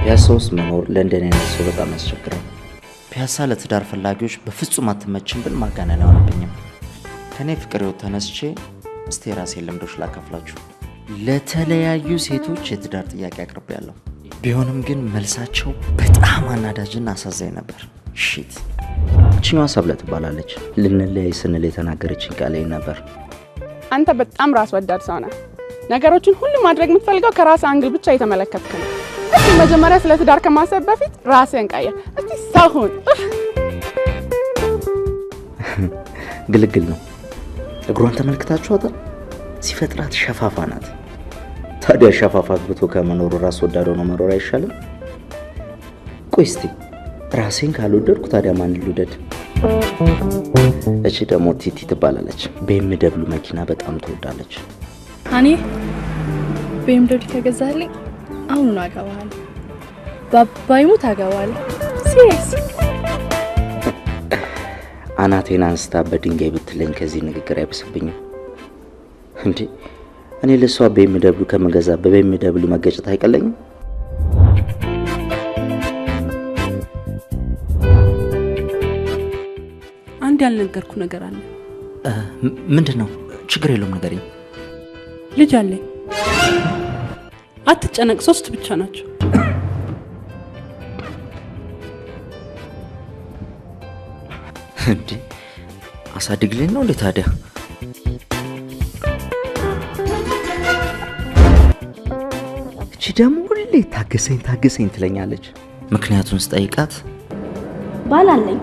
ፒያሳውስ መኖር ለንደን አይነት ሰው በጣም ያስቸግራል። ፒያሳ ለትዳር ፈላጊዎች በፍጹም አትመችም ብል ማጋነን አይሆንብኝም። ከኔ ፍቅር ህይወት ተነስቼ እስቲ ራሴን ልምዶች ላካፍላችሁ። ለተለያዩ ሴቶች የትዳር ጥያቄ አቅርቤያለሁ። ቢሆንም ግን መልሳቸው በጣም አናዳጅና አሳዛኝ ነበር። ሺት እቺኛዋ ሰብለ ትባላለች። ልንለያይ ስንል የተናገረችኝ ቃል ነበር። አንተ በጣም ራስ ወዳድ ሰው ነህ። ነገሮችን ሁሉ ማድረግ የምትፈልገው ከራስ አንግል ብቻ እየተመለከትክ ነው። እስቲ መጀመሪያ ስለ ትዳር ከማሰብ በፊት ራስህን ቀይር። እስቲ ሰው ሁን። ግልግል ነው። እግሯን ተመልክታችኋታል? ሲፈጥራት ሸፋፋ ናት። ታዲያ ሸፋፋ አግብቶ ከመኖሩ ራስ ወዳድ ሆኖ መኖር አይሻልም? ቆይ እስቲ ራሴን ካልወደድኩ ታዲያ ማን ልውደድ? እቺ ደግሞ ቲቲ ትባላለች። BMW መኪና በጣም ትወዳለች። እኔ BMW ከገዛልኝ አሁን አገባለሁ። ባባይሙ ታገባለህ? ሲሪየስ አናቴን አንስታ በድንጋይ ብትለኝ ከዚህ ንግግር አይብስብኝም እንዴ? እኔ ለሷ BMW ከመገዛ በBMW መገጨት አይቀለኝም? አንድ ያልነገርኩ ነገር አለ። ምንድነው? ችግር የለውም ንገሪኝ። ልጅ አለኝ። አትጨነቅ፣ 3 ብቻ ናቸው። እንዴ አሳድግልኝ ነው እንዴ ታዲያ? እቺ ደግሞ ሁሌ ታገሰኝ ትለኛለች። ምክንያቱን ስጠይቃት ባል አለኝ፣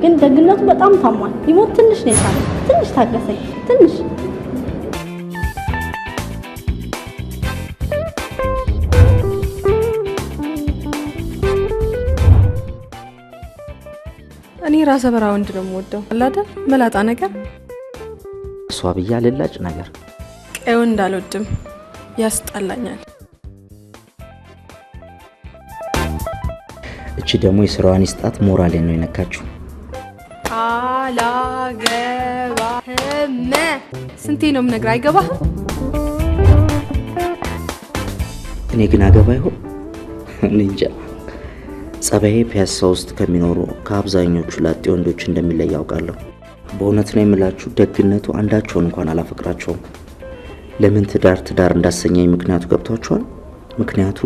ግን ደግነቱ በጣም ታሟል። ይሞት ትንሽ ነው የሳለው። ትንሽ ታገሰኝ፣ ትንሽ። እኔ ራሰ በራ ወንድ ነው የምወደው። አላደ መላጣ ነገር እሷ ብያ ልላጭ ነገር ቀዩ እንዳልወድም ያስጠላኛል። እቺ ደግሞ የስራዋን ይስጣት ሞራሌ ነው የነካችው። አላገባህም። ስንቴ ነው የምነግርህ? አይገባህም? እኔ ግን አገባ ይሆን እንጃ። ጸባዬ ፒያሳ ውስጥ ከሚኖሩ ከአብዛኞቹ ላጤ ወንዶች እንደሚለይ ያውቃለሁ። በእውነት ነው የምላችሁ፣ ደግነቱ አንዳቸውን እንኳን አላፈቅራቸውም። ለምን ትዳር እንዳሰኘኝ ምክንያቱ ገብቷቸዋል። ምክንያቱ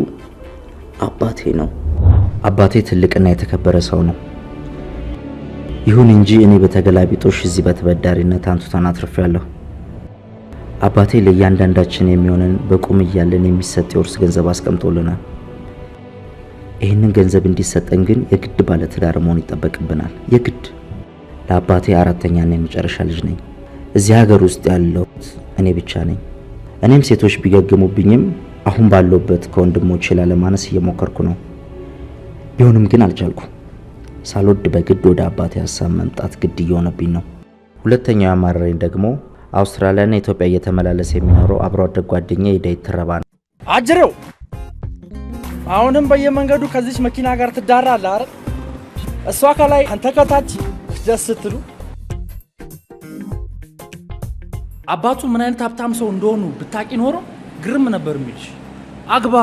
አባቴ ነው። አባቴ ትልቅና የተከበረ ሰው ነው። ይሁን እንጂ እኔ በተገላቢጦሽ እዚህ በተበዳሪነት አንቱታን አትርፌያለሁ። አባቴ ለእያንዳንዳችን የሚሆነን በቁም እያለን የሚሰጥ የውርስ ገንዘብ አስቀምጦልናል። ይህንን ገንዘብ እንዲሰጠን ግን የግድ ባለ ትዳር መሆን ይጠበቅብናል። የግድ። ለአባቴ አራተኛና የመጨረሻ ልጅ ነኝ። እዚህ ሀገር ውስጥ ያለሁት እኔ ብቻ ነኝ። እኔም ሴቶች ቢገግሙብኝም አሁን ባለውበት ከወንድሞቼ ላለማነስ እየሞከርኩ ነው። ቢሆንም ግን አልቻልኩም። ሳልወድ በግድ ወደ አባቴ ሀሳብ መምጣት ግድ እየሆነብኝ ነው። ሁለተኛው ያማረረኝ ደግሞ አውስትራሊያና ኢትዮጵያ እየተመላለሰ የሚኖረው አብሮ አደግ ጓደኛዬ የዳዊት ትረባ ነው። አጅሬው አሁንም በየመንገዱ ከዚች መኪና ጋር ትዳራለህ አይደል? እሷ ከላይ አንተ ከታች ደስ ስትሉ። አባቱ ምን አይነት ሀብታም ሰው እንደሆኑ ብታቂ ኖሮ ግርም ነበር የሚልሽ። አግባ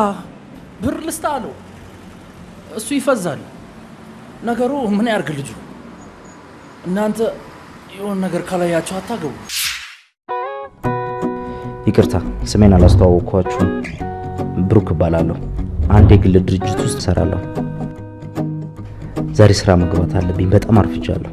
ብር ልስታ አለው፣ እሱ ይፈዛል። ነገሩ ምን ያርግ ልጁ። እናንተ የሆነ ነገር ካላያችሁ አታገቡ። ይቅርታ ስሜን አላስተዋወቅኳችሁም። ብሩክ እባላለሁ። አንድ የግል ድርጅት ውስጥ እሰራለሁ። ዛሬ ስራ መግባት አለብኝ። በጣም አርፍጃለሁ።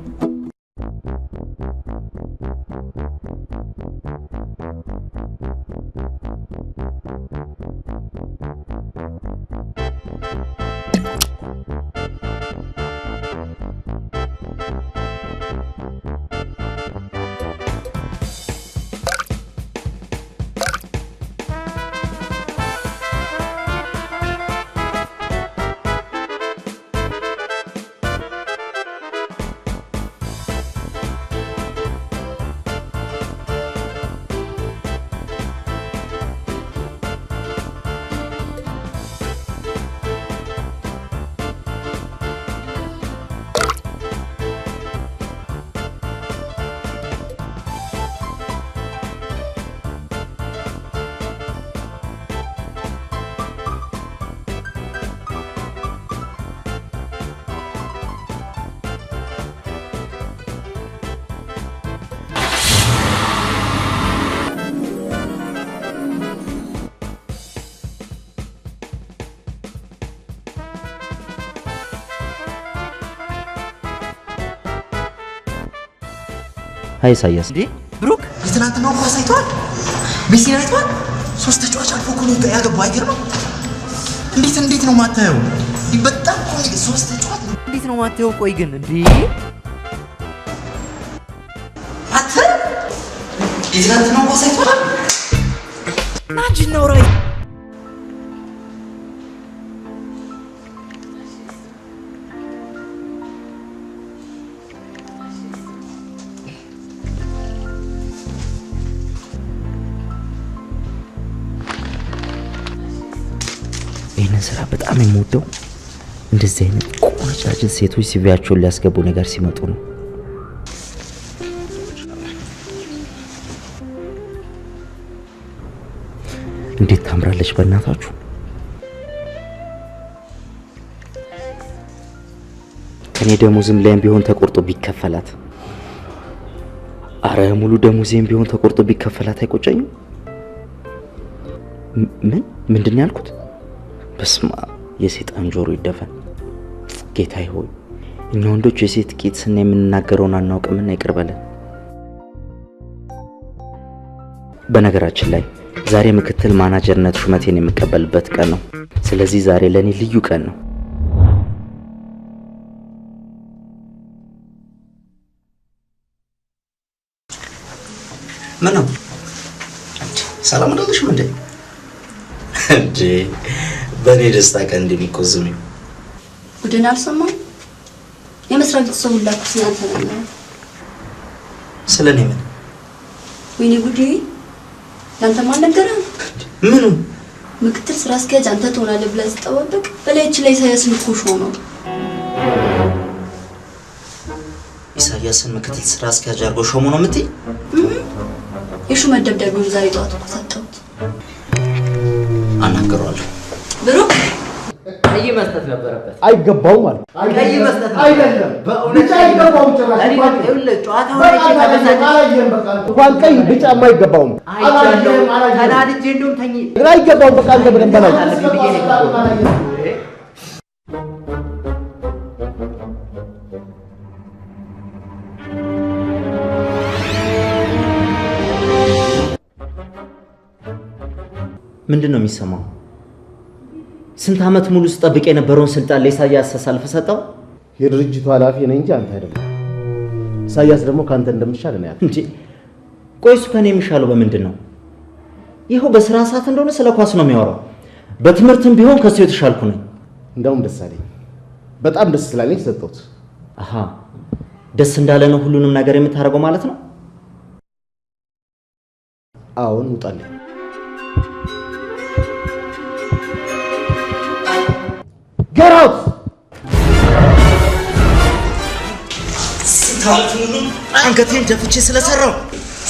ሃይ ኢሳያስ። እንዴ ብሩክ የትናንትናው ኳስ አይቷል? ሜሲን አይቷል? 3 ተጫዋች አልፎ እኮ ነው ያገባው። አይገርምም? እንዴት ነው ማታየው? በጣም እኮ 3 ተጫዋች እንዴት ነው ማታየው? ቆይ ግን እንዴ አተ የትናንትናው ኳስ አይቷል? ናጅ ነው ራይ ይህንን ስራ በጣም የምወደው እንደዚህ አይነት ቆንጃጅን ሴቶች ሲቪያቸውን ሊያስገቡ ነገር ሲመጡ ነው። እንዴት ታምራለች በእናታችሁ! ከኔ ደሞዝም ላይም ቢሆን ተቆርጦ ቢከፈላት፣ አረ ሙሉ ደሞዜም ቢሆን ተቆርጦ ቢከፈላት አይቆጨኝም። ምንድን ያልኩት? በስማ የሴጣን ጆሮ ይደፈን። ጌታዬ ሆይ እኛ ወንዶች የሴት ቂጥ ስና የምንናገረውን አናውቅምና ይቅር በለን። በነገራችን ላይ ዛሬ ምክትል ማናጀርነት ሹመቴን የምቀበልበት ቀን ነው። ስለዚህ ዛሬ ለኔ ልዩ ቀን ነው። ምን ነው ሰላም አይደለሽም እንዴ? እንዴ በኔ ደስታ ቀን እንደሚቆዝም ጉድን አልሰማም። የመስሪያ ቤት ሰው ሁላ ስላንተ ነው። ስለኔ ምን? ወይኔ ጉዴ! ያንተ ማን ነገረህ? ምኑ? ምክትል ስራ አስኪያጅ አንተ ትሆናለህ ብለህ ስትጠባበቅ በላይች ላይ ኢሳያስን እኮ ነው። ኢሳያስን ምክትል ስራ አስኪያጅ አድርጎ ሾሞ ነው የምትይ? የሹመት ደብዳቤውን ዛሬ ጠዋት እኮ ሰጠሁት። አናግረዋለሁ። ብሩክ ቀይ መስጠት ነበረበት። አይገባውም ማለት ቀይ መስጠት አይደለም። በእውነት አይገባውም። ጨዋታው ላይ እንኳን ቀይ ቢጫማ አይገባውም። ተናድጄ እንደውም ተኝ አይገባውም። በቃ አንተ በደንብ በላይ ምንድን ነው የሚሰማው? ስንት ዓመት ሙሉ ስጠብቅ የነበረውን ስልጣን ለኢሳያስ አሳልፈ ሰጠው? የድርጅቱ ኃላፊ ነኝ እንጂ አንተ አይደለም። ኢሳያስ ደግሞ ካንተ እንደምሻል ነው ያለው። እንዴ ቆይ እሱ ከኔ የሚሻለው በምንድን ነው? ይኸው በስራ ሰዓት እንደሆነ ስለ ኳስ ነው የሚያወራው። በትምህርትም ቢሆን ከሱ የተሻልኩ ነኝ። እንደውም ደስ አለኝ። በጣም ደስ ስላለኝ ሰጠሁት። አሃ ደስ እንዳለ ነው ሁሉንም ነገር የምታደርገው ማለት ነው? አዎን ውጣልኝ። Get out! ስንታልቱኑ አንገቴን ደፍቼ ስለሰራው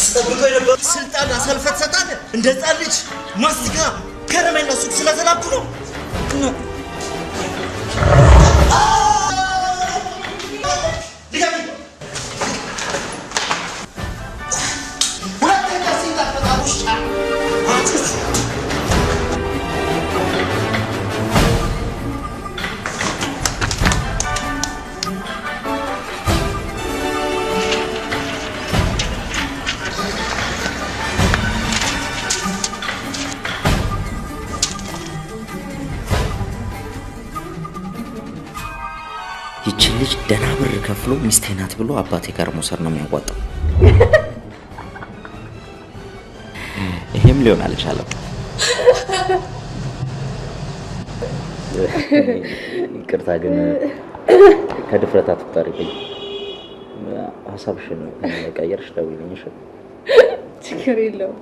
ስጠብቀው የነበረው ስልጣን አሳልፈህ ትሰጣለህ? እንደ ሕፃን ልጅ ማስቲካ ከረሜላ ሱቅ ስለተላኩ ነው። ይችን ልጅ ደህና ብር ከፍሎ ሚስቴ ናት ብሎ አባቴ ጋር መውሰድ ነው የሚያዋጣው። ይሄም ሊሆን አልቻለም። ይቅርታ ግን ከድፍረት አትቁጠሪብኝ። ሀሳብሽን ቀየርሽ ደውይልኝ። እሺ ችግር የለውም።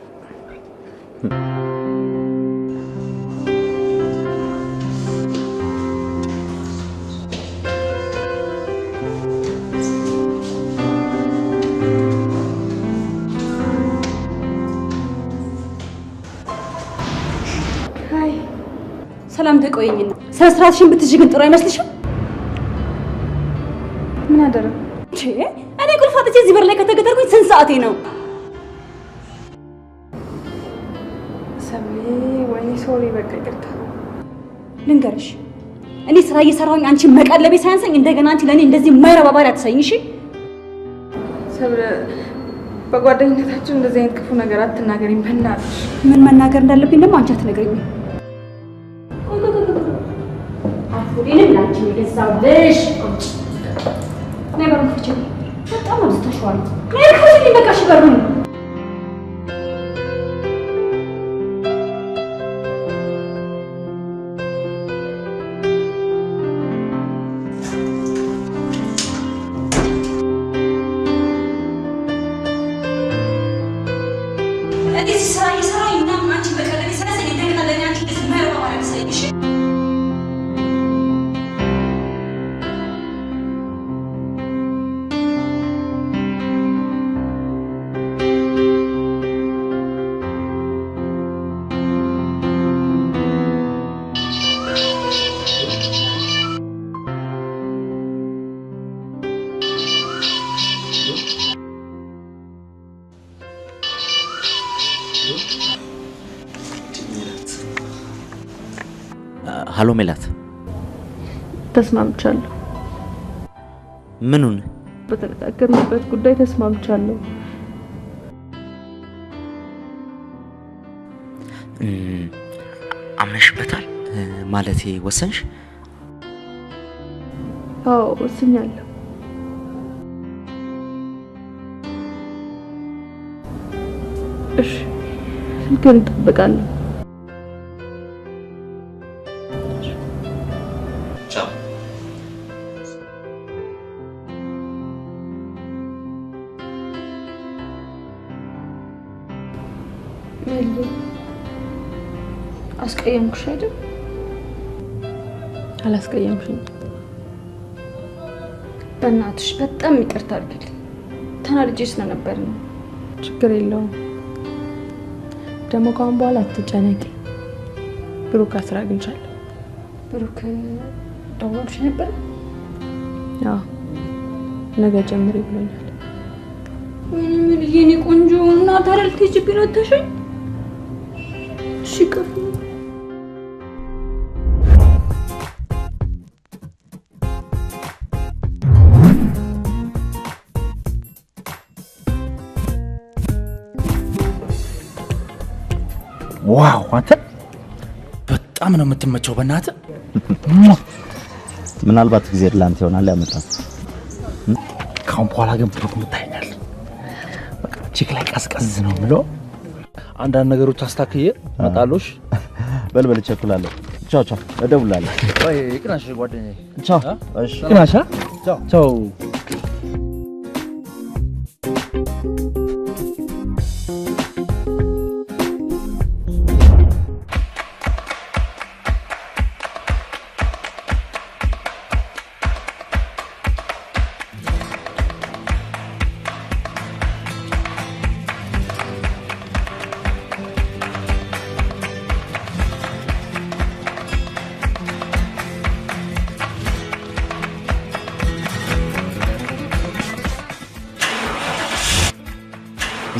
ሰላም ተቆየኝና ስነ ስርዓትሽን ብትይዥ ግን ጥሩ አይመስልሽም? ምን አደረኩ? እኔ ቁልፍ አጥቼ እዚህ በር ላይ ከተገተርኩኝ ስንት ሰዓቴ ነው? ሰብሌ ወይኔ ሶሪ፣ በቃ ይቅርታ። ልንገርሽ እኔ ስራ እየሰራሁኝ አንቺ መቀለቤ ሳያንሰኝ እንደገና አንቺ ለእኔ እንደዚህ የማይረባ ባህሪ አትሰይኝ። እሺ ሰብለ በጓደኝነታችን እንደዚህ አይነት ክፉ ነገር አትናገሪኝ በእናትሽ። ምን መናገር እንዳለብኝ ደግሞ አንቺ አትነግሪኝ። አትወዴንም ላንቺ የገዛሁልሽ ነገሩን ፍቺ። በጣም አብዝተሽዋል። ነይ በቃሽ በሩን። ሃሎ ሜላት፣ ተስማምቻለሁ። ምኑን? በተነጋገርንበት ጉዳይ ተስማምቻለሁ። አምነሽበታል? ማለቴ ወሰንሽ? አዎ ወስኛለሁ። እሺ ስልክህን እጠብቃለሁ። አስቀየምኩሽ አይደል? አላስቀየምሽኝ። በእናትሽ በጣም ይቅርታ አድርጊልኝ። ተናድጄ ስለነበር ነው። ችግር የለውም። ደግሞ ከአሁን በኋላ አትጨነቂ። ብሩክ ስራ አግኝቻለሁ። ብሩክ ደውሎልሽ ነበር? አዎ ነገ ጀምሪ ብሎኛል። ምን የኔ ቆንጆ እና ታዲያ ልትሄጂብኝ ነው ተሽኝ? እሺ ቀፉ ዋው አንተ በጣም ነው የምትመቸው በእናትህ። ምናልባት ጊዜ ላንተ ይሆናል ያመጣው። ካሁን በኋላ ግን ብሩክ ምታይኛል። በቃ ቺክ ላይ ቀዝቀዝ ነው ብሎ አንዳንድ ነገሮች አስተካክዬ መጣሎሽ። በልበል ቸኩላለሁ። ቻው ቻው፣ እደውላለሁ። ወይ ይቅናሽ ጓደኛዬ። ቻው። እሺ ይቅናሽ። ቻው ቻው።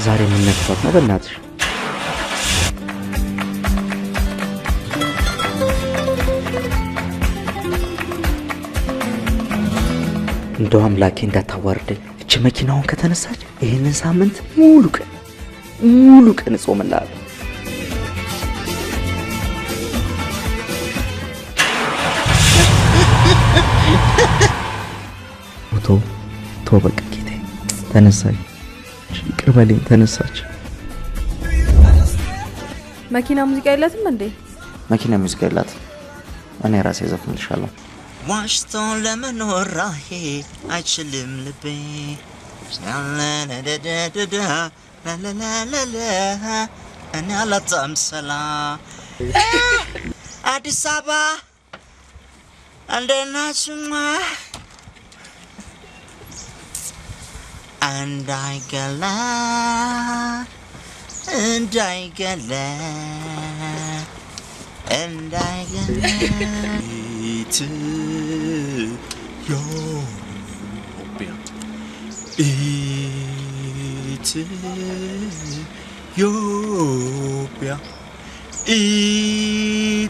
ዛሬ ምን ነክቷት ነው በእናትሽ? እንደው አምላኬ እንዳታዋርደኝ። እቺ መኪናውን ከተነሳች ይሄንን ሳምንት ሙሉ ቀን እጾምልሃለሁ። ቶ በቃ ጌታዬ ተነሳች። ይቅር በለኝ ተነሳች። መኪና ሙዚቃ የላትም እንዴ? መኪና ሙዚቃ የላትም። እኔ ራሴ ዘፍንልሻለሁ። ዋሽቶ ለመኖር ራሄ አይችልም ልቤ ላላላላላላ ላላላላላ እኔ አላጣም ሰላም። አዲስ አበባ እንዴት ናችሁማ? እንዳይገላ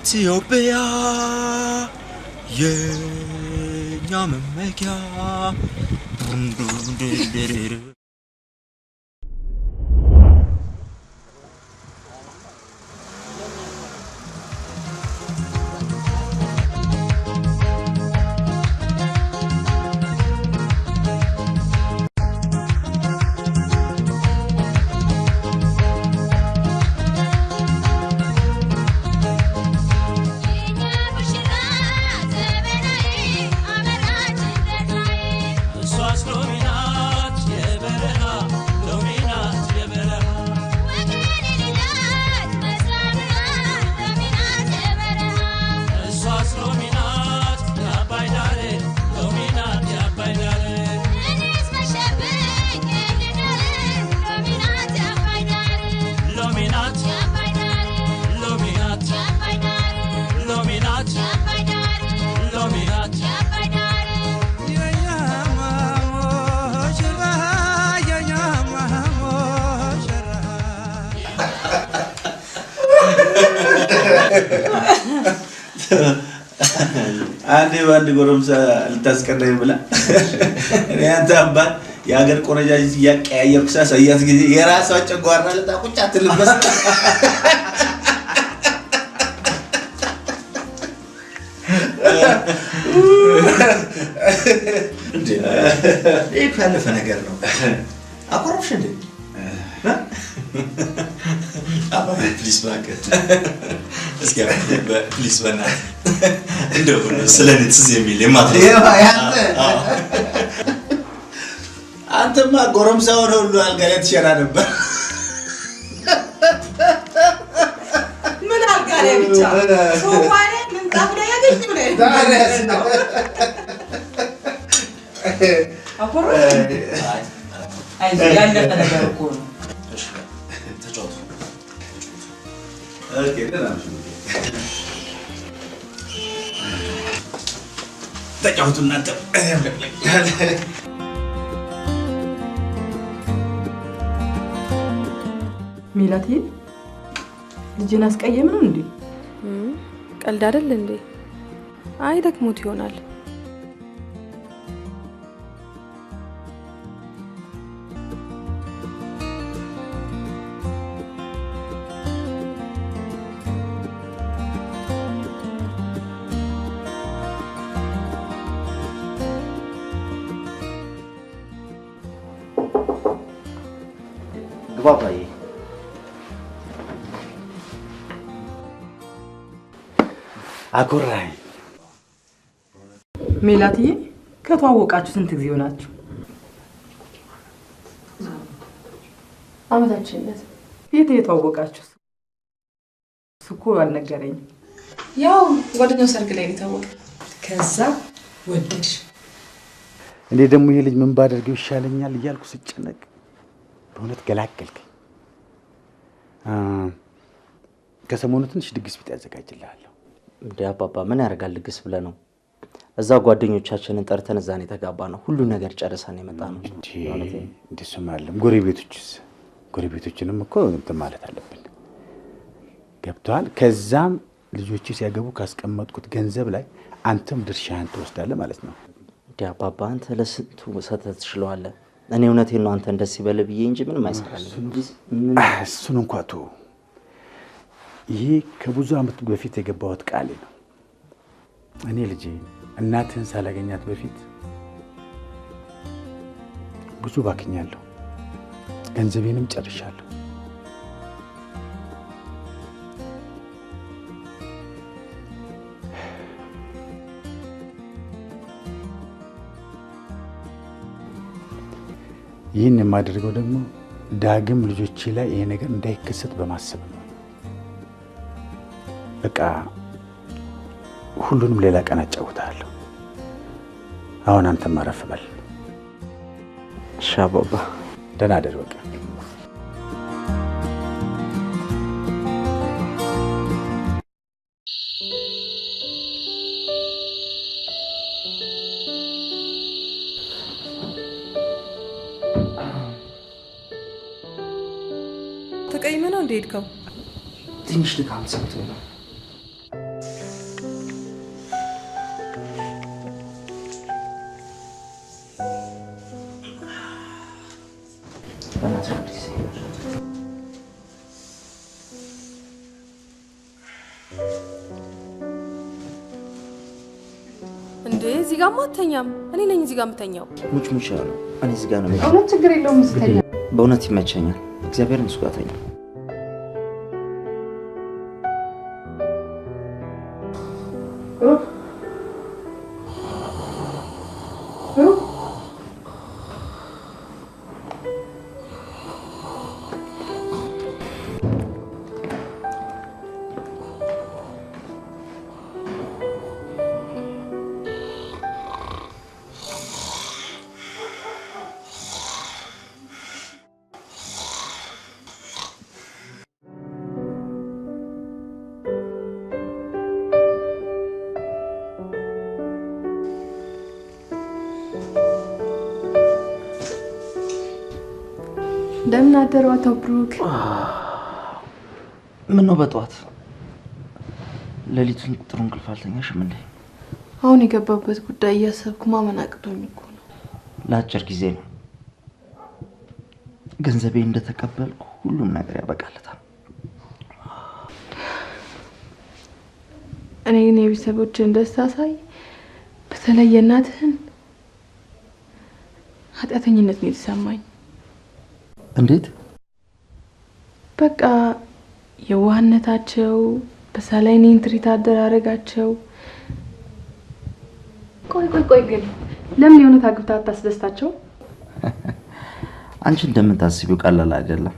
ኢትዮጵያ የኛ መመኪያ አንዴ ባንድ ጎረምሳ ልታስቀናኝ ብላ እኔ አንተ አባት የሀገር ቆነጃጅት እያቀያየርኩ ሳሳያት ጊዜ የራሷ ጨጓራ ልጣቁጭ አትልበስ ይህ ያለፈ ነገር ነው። አኮረፍሽ እንዴ? አባባ ፕሊስ እባክህ እስኪ ፕሊስ በእናትህ እንደው ስለኔ ትዝ የሚል አንተማ ጎረምሳ ሆነ ሁሉ አልጋ ላይ ትሸና ነበር። ምን አልጋ ላይ ብቻ ሶፋ ላይ ምንጣፍ ላይ ያገኝ ነው። አኮሮ ያለፈ ነገር እኮ ነው። ተጫወቱ። ኦኬ ደህና ነሽ? ተጫወቱ እናንተ። ሚላቴ ልጅን አስቀየም ነው እንዴ? ቀልድ አይደል እንዴ? አይ ደክሞት ይሆናል። ባባዬ አኮራኝ። ሜላትዬ ከተዋወቃችሁ ስንት ጊዜ ሆናችሁ? አመታችንነት። የት የተዋወቃችሁ? እኮ አልነገረኝም። ያው ጓደኛው ሰርግ ላይ የታወቀ ከዛ ወደድሽ። እኔ ደግሞ ይሄ ልጅ ምን ባደርገው ይሻለኛል እያልኩ ስጨነቅ በእውነት ገላገልከኝ። ከሰሞኑ ትንሽ ድግስ ቤት ያዘጋጅልሃለሁ። እንደ አባባ ምን ያደርጋል ድግስ ብለህ ነው? እዛ ጓደኞቻችንን ጠርተን እዛ ነው የተጋባ ነው። ሁሉ ነገር ጨርሰን የመጣ ነው። እንደሱም አይደለም። ጎረቤቶችንም እኮ እንትን ማለት አለብን። ገብቶሃል? ከዛም ልጆቹ ሲያገቡ ካስቀመጥኩት ገንዘብ ላይ አንተም ድርሻህን ትወስዳለህ ማለት ነው። እንደ አባባ አንተ ለስንቱ ሰተት ትችለዋለህ። እኔ እውነቴን ነው አንተ እንደዚህ በለ ብዬ እንጂ ምንም አይሰራልም። እሱን እንኳን ተው። ይሄ ከብዙ ዓመት በፊት የገባሁት ቃሌ ነው። እኔ ልጄ እናትህን ሳላገኛት በፊት ብዙ ባክኛለሁ፣ ገንዘቤንም ጨርሻለሁ። ይህን የማደርገው ደግሞ ዳግም ልጆቼ ላይ ይሄ ነገር እንዳይከሰት በማሰብ ነው። በቃ ሁሉንም ሌላ ቀን አጫውታለሁ። አሁን አንተም አረፍ በል። እሺ አባባ፣ ደህና አደር። በቃ ተቀይመህ ነው እንደሄድከው? ትንሽ ድካም ሰምቶኝ ነው። እንዴ እዚህ ጋር ማተኛም? እኔ ነኝ እዚህ ጋር የምተኛው። ሙች ሙች ያለው እኔ እዚህ ጋር ነው። እውነት ችግር የለውም ስተኛ። በእውነት ይመቸኛል። እግዚአብሔርን እሱ ጋር ተኛ። እንደምን አደሩ አቶ ብሩክ? ምን ነው በጠዋት? ሌሊቱን ጥሩ እንቅልፍ አልተኛሽም እንዴ? አሁን የገባበት ጉዳይ እያሰብኩ ማመን አቅቶኝ እኮ ነው። ለአጭር ጊዜ ነው። ገንዘቤ እንደተቀበልኩ ሁሉም ነገር ያበቃለታል። እኔ ግን የቤተሰቦችን ደስታ ሳይ በተለይ የእናትህን ኃጢአተኝነት ነው የተሰማኝ። እንዴት? በቃ የዋህነታቸው በሳላይ እኔን ትሪት አደራረጋቸው። ቆይ ግን ለምን የሆነ ታግብታ አታስደስታቸው? አንቺ እንደምታስቢው ቀላል አይደለም።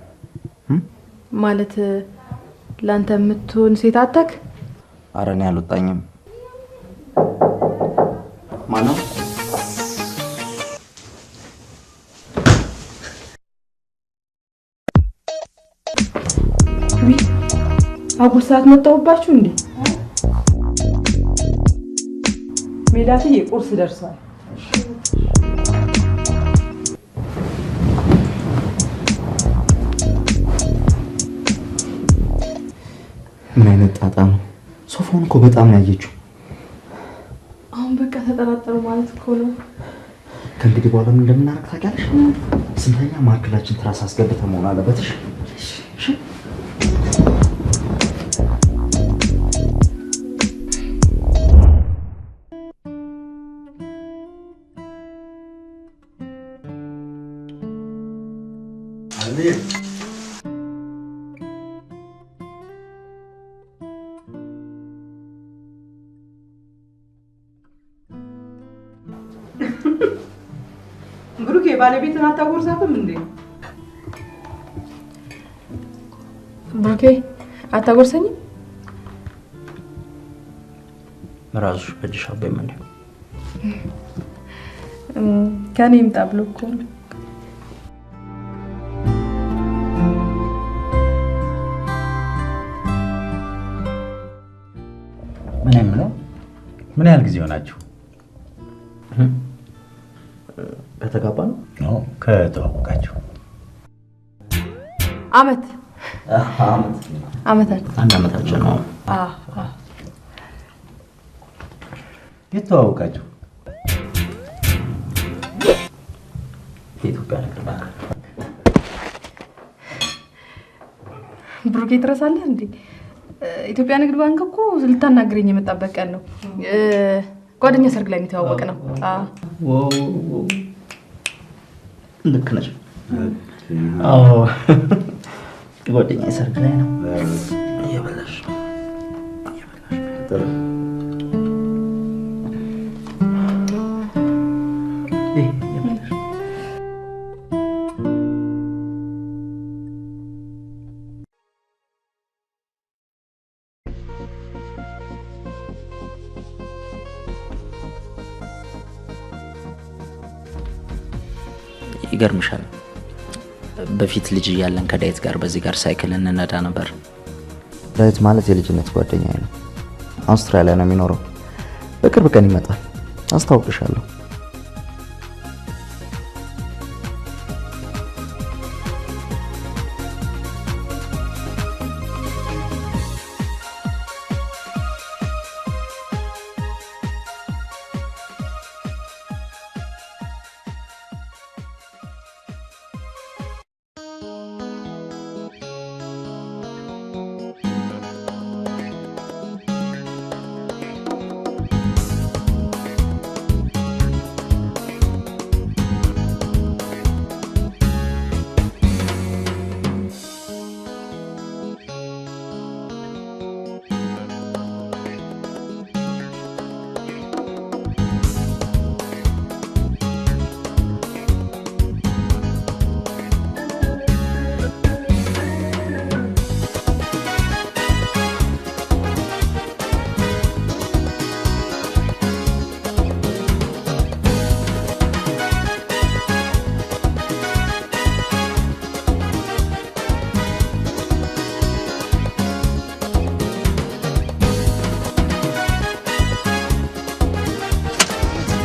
ማለት ላንተ የምትሆን ሴት አታክ? ኧረ እኔ አልወጣኝም። ማነው? አጉል ሰዓት መጣሁባችሁ እንዴ? ሜላትዬ ቁርስ ደርሷል። ምን አይነት ጣጣ ነው? ሶፋውን እኮ በጣም ያየችው። አሁን በቃ ተጠራጠሩ ማለት እኮ ነው። ከእንግዲህ በኋላ ምን እንደምናደርግ ታውቂያለሽ? ስንተኛ ማዕከላችን ትራስ አስገብተን መሆን አለበት። እሺ? ብሩኬ ባለቤትን አታጎርሳትም እንዴ? ብሩኬ አታጎርሰኝም? ራስሽ በእጅሽ አበይም እንዴ? ከኔ ይምጣ ብሎ እኮ ነው። ምን ያህል ጊዜ ሆናችሁ? ከተጋባ ነው? ከተዋወቃችሁ አመት አንድ አመታችን ነው። የተዋወቃችሁ? የኢትዮጵያ ንግድ ባንክ። ብሩኬ ትረሳለህ እንዴ? ኢትዮጵያ ንግድ ባንክ እኮ ልታናግረኝ የመጣበት ቀን ነው። ጓደኛ ሰርግ ላይ የተዋወቅ ነው። ልክ ነሽ። አዎ ጓደኛ ሰርግ ላይ ነው። እየበላሽ ይገርምሻል። በፊት ልጅ እያለን ከዳዊት ጋር በዚህ ጋር ሳይክል እንነዳ ነበር። ዳዊት ማለት የልጅነት ጓደኛዬ ነው። አውስትራሊያ ነው የሚኖረው። በቅርብ ቀን ይመጣል። አስታውቅሻለሁ።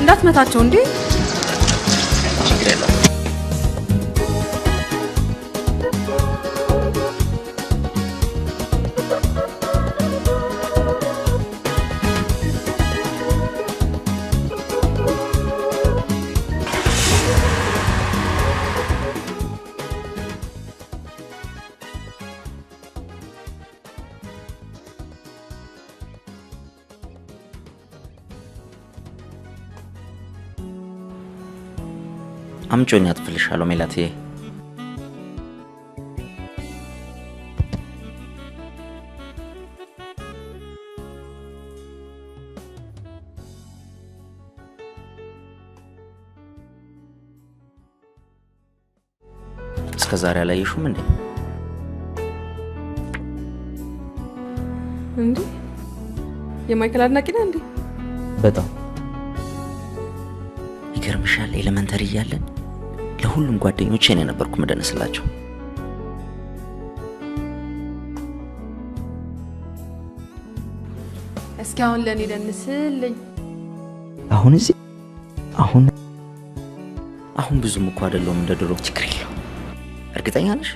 እንዳትመታቸው እንዴ? ችግር የለም። አምጮኝ አጥፍልሻለሁ ሜላትዬ። እስከዛሬ አላየሽውም እንዴ? እንዴ የማይክል አድናቂ ነህ እንዴ? በጣም ይገርምሻል። ኤሌመንተሪ እያለን ለሁሉም ጓደኞቼ እኔ ነበርኩ መደነስላቸው። እስኪ አሁን ለኔ ደንስልኝ። አሁን እዚህ አሁን ብዙም እኮ አይደለም እንደ ድሮ። ችግር የለውም። እርግጠኛ ነሽ?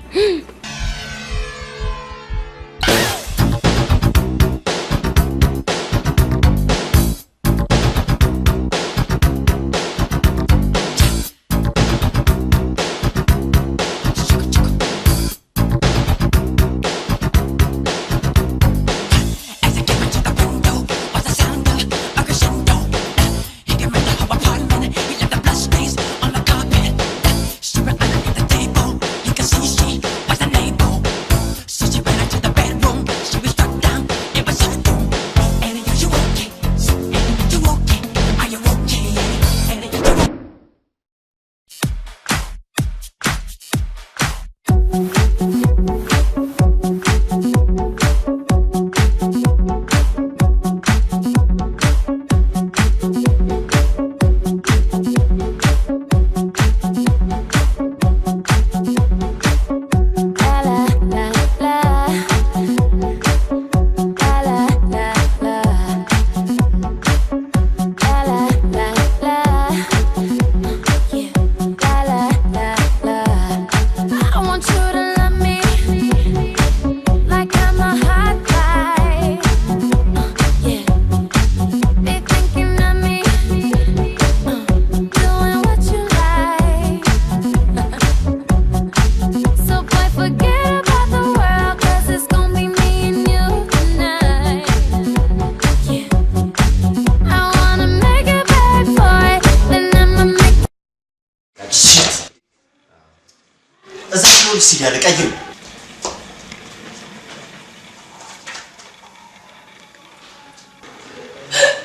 ሲያለ ቀይም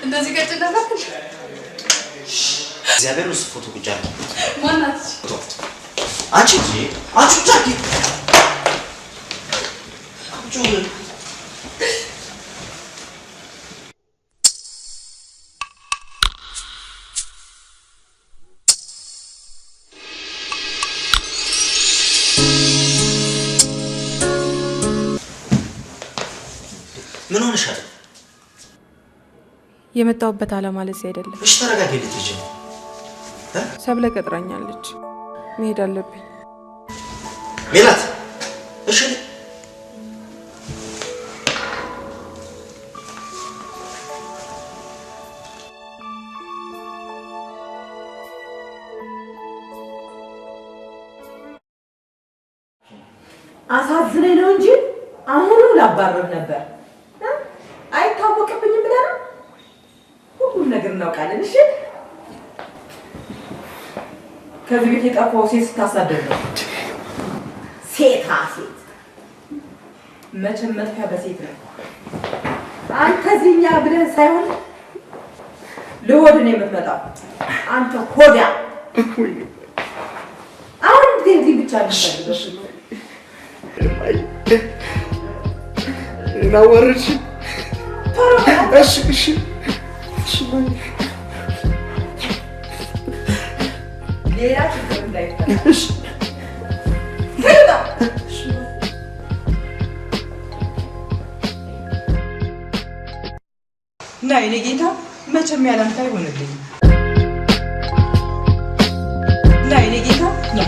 እንደዚህ ቀጭን ነበር። እግዚአብሔር ነው ፎቶ ቁጫ ነው ማናት? አንቺ ጃኪ ምን ሆነሻል? የመጣውበት ዓላማ ለዚህ አይደለም። እሺ ተረጋጊ። ልትጂ ሰብለ ቀጥራኛለች፣ መሄድ አለብኝ። ሜላት እሺ አሳዝነኝ ነው እንጂ አሁኑ ላባረር ነበር። አይታወቅብኝም ብለህ ነው? ሁሉም ነገር እናውቃለን። እሺ ከዚህ ቤት የጠፋው ሴት ስታሳደድ ነው። ሴት መቼም መጥፊያ በሴት ነው። አንተ እዚህኛ ብለህ ሳይሆን ለሆድ ነው የምትመጣው። አንተ ሆዳ አሁን እንደዚህ ብቻ ነው ናወርሽ እሺ ሌላ ችግር እንዳይፈጠር ና የኔ ጌታ፣ መቼም ያላንተ አይሆንልኝም። ና የኔ ጌታ ና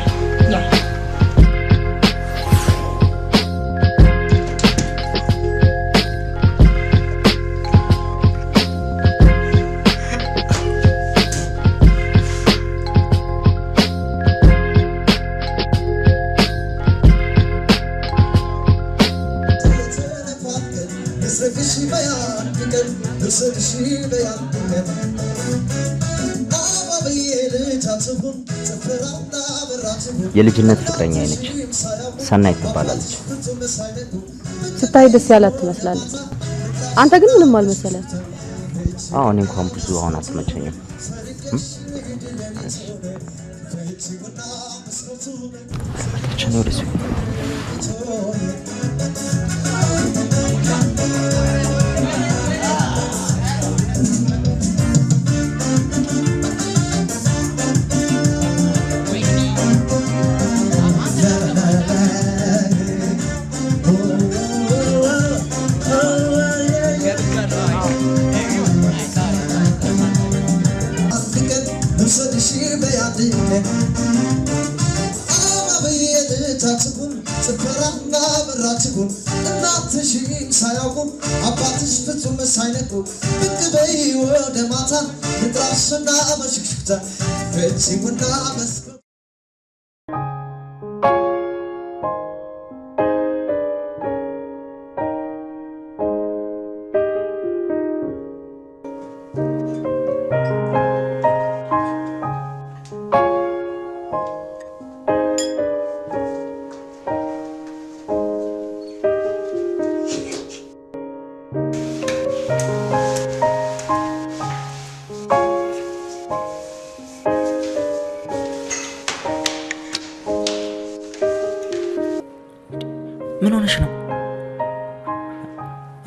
It's a fishy bayan, it's a fishy bayan. የልጅነት ፍቅረኛ ነች። ሰናይት ትባላለች። ስታይ ደስ ያላት ትመስላለች። አንተ ግን ምንም አልመሰለም። አዎ እኔ እንኳን ብዙ አሁን አትመቸኝም። ቸኔ ወደሱ ምን ሆነሽ ነው?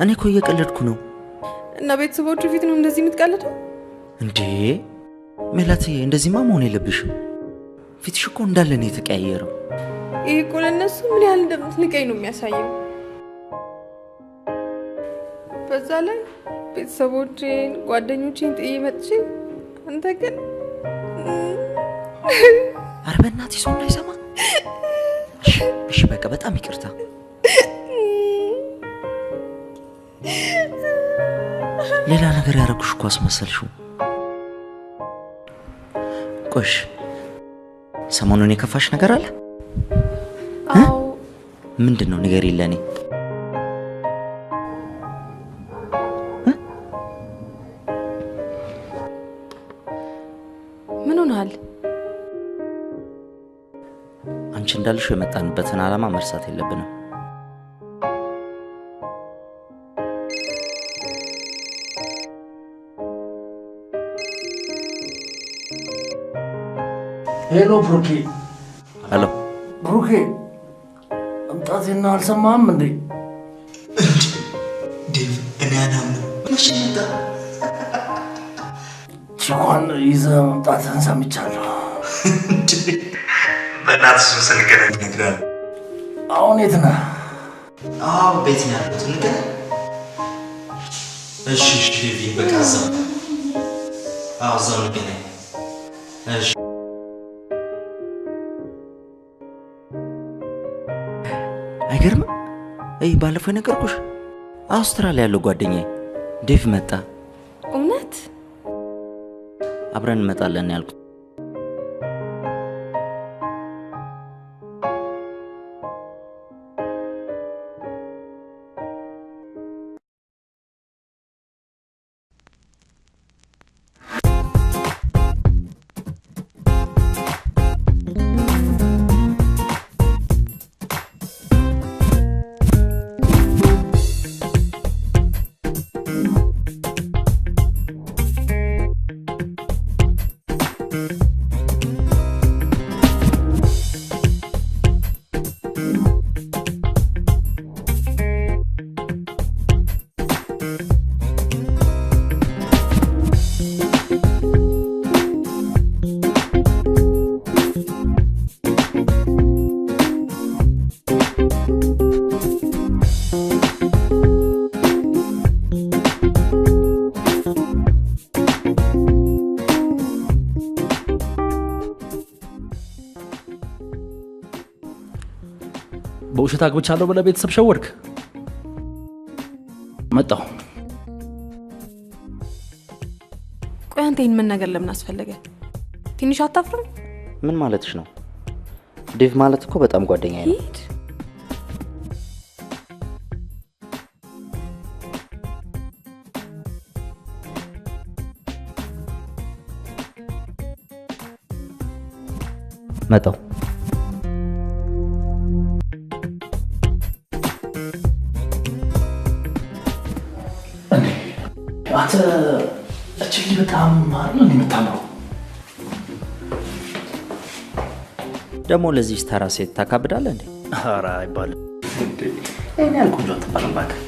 እኔ እኮ እየቀለድኩ ነው። እና ቤተሰቦቹ ፊት ነው እንደዚህ የምትቀልደው እንዴ? ሜላትዬ እንደዚህማ መሆን የለብሽም። ፊትሽ እኮ እንዳለ ነው የተቀያየረው። ይሄ እኮ ለእነሱ ምን ያህል እንደምትንቀኝ ነው የሚያሳየው። በዛ ላይ ቤተሰቦቼን ጓደኞቼን ጥዬ መጥቼ አንተ ግን ኧረ በእናትሽ ሰው እንዳይሰማ። እሺ በቃ በጣም ይቅርታ። ሌላ ነገር ያደረኩሽ እኮ አስመሰልሽው። ቆሽ ሰሞኑን የከፋሽ ነገር አለ? አዎ። ምንድነው? ንገሪኝ ለኔ። ምን ሆነሃል? አንቺ እንዳልሽው የመጣንበትን ዓላማ መርሳት የለብንም። ሄሎ ብሩኬ። ሄሎ ብሩኬ፣ እምጣቴና አልሰማህም እንዴ? ዴቭ እኔ አላምንም። መቼ መጣ? ቺኳን ይዘህ መምጣትህን ሰምቻለሁ። በእናትህ እሱን ስንገናኝ እነግርሃለሁ። አሁን የት ነህ? አዎ ቤት ነው ያለሁት። እንገናኝ። እሺ ዴቭ በቃ እዛው። አዎ እዛው እንገናኝ። እሺ አይገርምም? ባለፈው የነገርኩሽ አውስትራሊያ ያለው ጓደኛዬ ዴቭ መጣ። እውነት? አብረን እንመጣለን ያልኩት። በውሸት አግብቻለሁ ብለህ ቤተሰብ ሸወድክ። መጣሁ። ቆይ አንተ ይህን መናገር ለምን አስፈለገ? ትንሽ አታፍርም? ምን ማለትሽ ነው? ዴቭ ማለት እኮ በጣም ጓደኛዬ ነው። መጣው አንተ እቺ በጣም ማርነ እንደምታምረው ደግሞ ለዚህ ተራ ሴት ታካብዳለህ እንዴ? ኧረ አይባልም እንዴ እኔ አልኩኝ አትባልም እባክህ።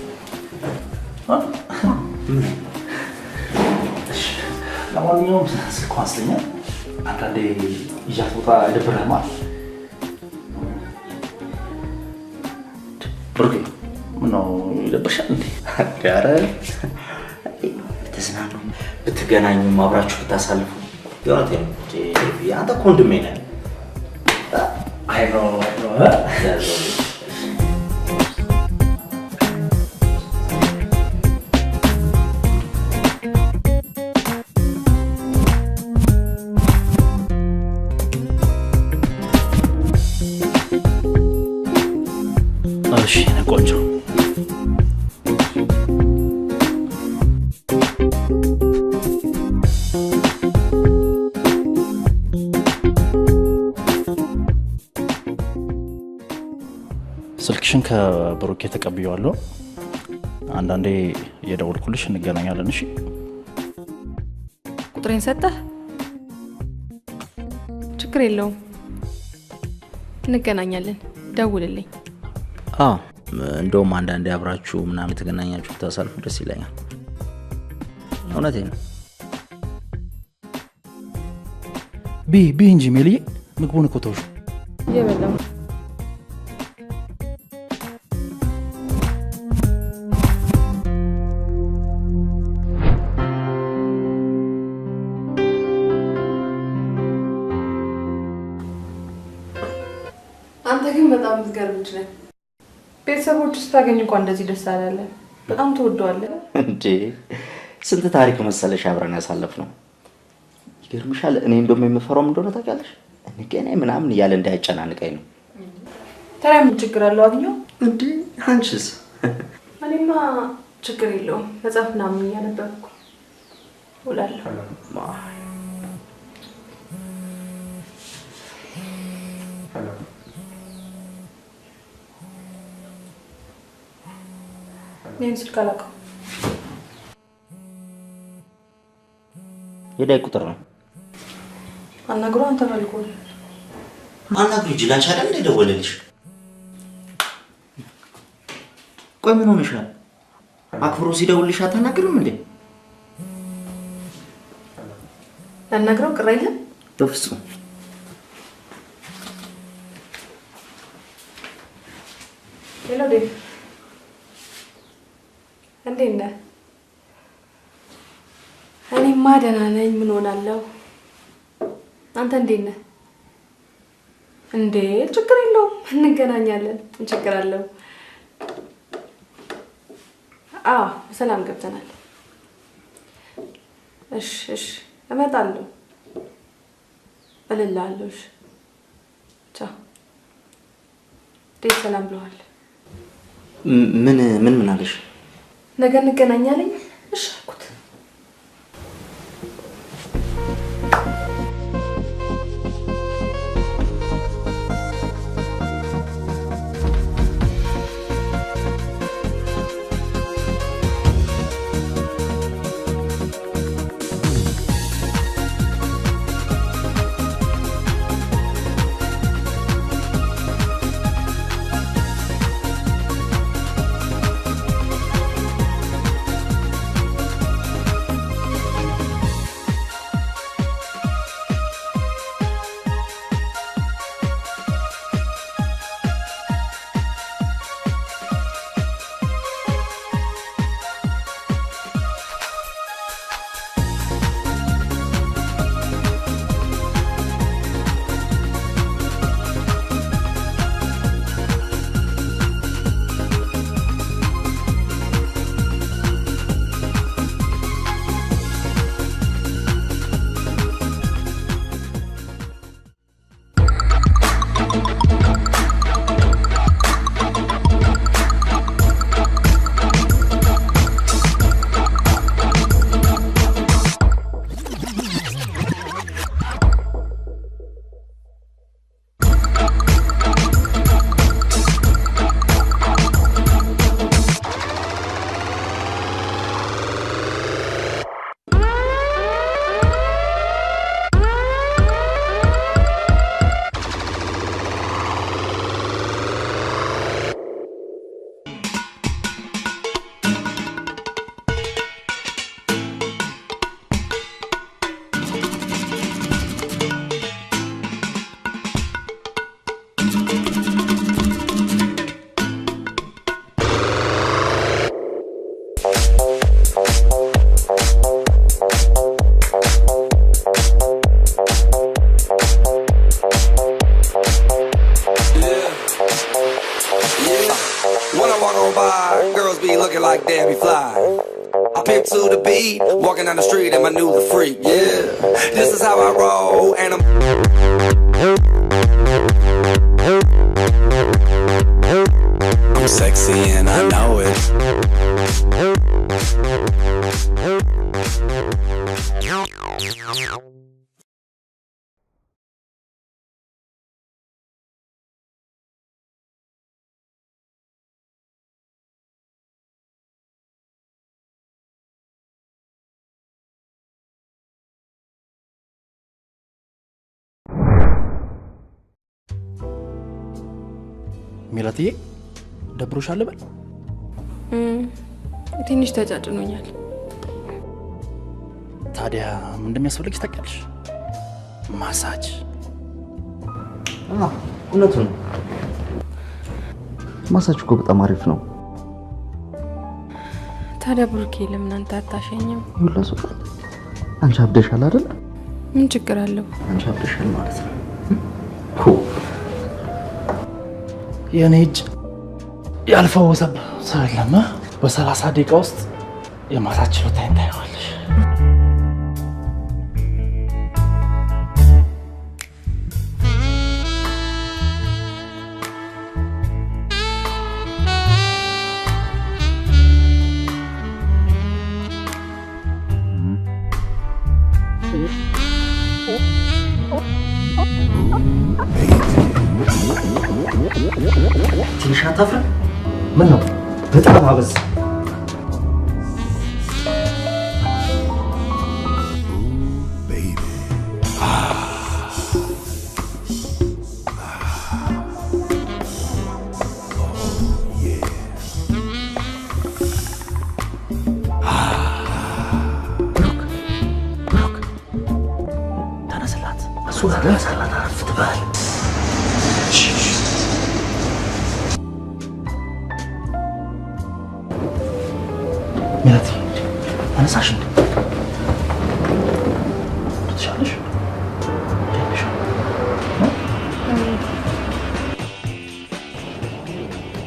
ለማንኛውም ስልኳ አስተኛ አንዳንዴ ይዣት ቦታ አይደብርህም? ብሩኬ ምነው ይደብርሻል እንዴ? ኧረ ብትዝናኑ ብትገናኙ አብራችሁ ብታሳልፉ የእውነቴን ነው። አንተ እኮ ወንድሜ ነህ። አይ ነው እሺ ቆንጆ ስልክሽን ከብሩኬ ተቀብዬዋለሁ። አንዳንዴ የደወልኩልሽ እንገናኛለን። እሺ ቁጥሬን ሰጠህ? ችግር የለውም እንገናኛለን። ደውልልኝ። እንደውም አንዳንዴ አብራችሁ ምናምን የተገናኛችሁ ታሳልፉ ደስ ይለኛል። እውነቴን ነው። ቢ እንጂ ሜልዬ ምግቡን እኮ ተውሽ። እየበላሁ አንተ ግን በጣም የምትገርም ልጅ ነህ። ቤተሰቦች ስታገኝ እንኳን እንደዚህ ደስ አላለ። በጣም ትወደዋለህ እንዴ? ስንት ታሪክ መሰለሽ አብረን ያሳለፍነው። ይገርምሻል። እኔ እንደውም የምፈራው እንደሆነ ታውቂያለሽ? እንገናኝ ምናምን እያለ እንዳያጨናንቀኝ ነው። ታዲያ ምን ችግር አለው? አግኘው እንዴ? አንቺስ? እኔማ ችግር የለውም። መጽሐፍ ምናምን እያነበብኩ እውላለሁ። ምን ስልክ አላውቅም። የዳይ ቁጥር ነው። አናግሮ አንተ ፈልጎ አናግሪ ጅላንች አይደል እንደ ደወለልሽ? ቆይ ምን ሆነሻል? አክብሮ ሲደውልሽ አታናግርም እንዴ? አናግረው ቅር አይልም? በፍጹም። ሄሎ ዴቭ፣ እንዴት ነህ? እኔማ ደህና ነኝ። ምን ሆናለሁ? አንተ እንዴት ነህ? እንዴ ችግር የለውም እንገናኛለን። ችግር አለው? አዎ በሰላም ገብተናል። እሺ እመጣለሁ እልልሃለሁ። እሺ ቻው። ዴቭ ሰላም ብለዋል። ምን አለሽ? ነገ እንገናኛለን። እሺ አልኩት። walk on by, girls be looking like Debbie Fly. I pimp to the beat, walking down the street and my new the freak, yeah. This is how I roll, and I'm sexy and I know it. ሜላትዬ ደብሮሻል በል። ትንሽ ተጫጭኖኛል። ታዲያ ምን እንደሚያስፈልግሽ ታውቂያለሽ? ማሳጅ። እውነቱን ማሳጅ እኮ በጣም አሪፍ ነው። ታዲያ ብሩኬ ለምን አንተ አታሸኝም? ይኸውልህ ሱቅ አንቺ አብደሻል አይደል? ምን ችግር አለው? አንቺ አብደሻል ማለት ነው። የኔ እጅ ያልፈወሰብ ሰለማ በ30 ደቂቃ ውስጥ የማሳጅ ችሎታዬን ታይዋለሽ። ትንሽ አታፍርም? ምን ነው በጣም አበዛ። ተነስላት፣ እሱ ተነስላት፣ አረፍ ትበል። ሜላትዬ ተነሳሽ እንዴ? ትሻለሽ?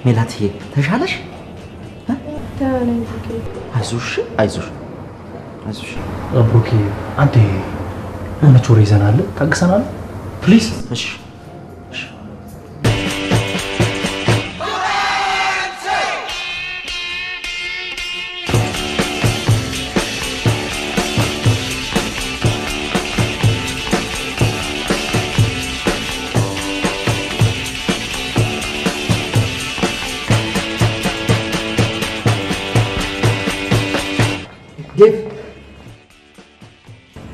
ሜላትዬ ተሻለሽ? አይዞሽ አይዞሽ አይዞሽ። ብሩኬ አንዴ የሆነች ወሬ ይዘናል፣ ታግሰናል ፕሊዝ። እሺ ዴቭ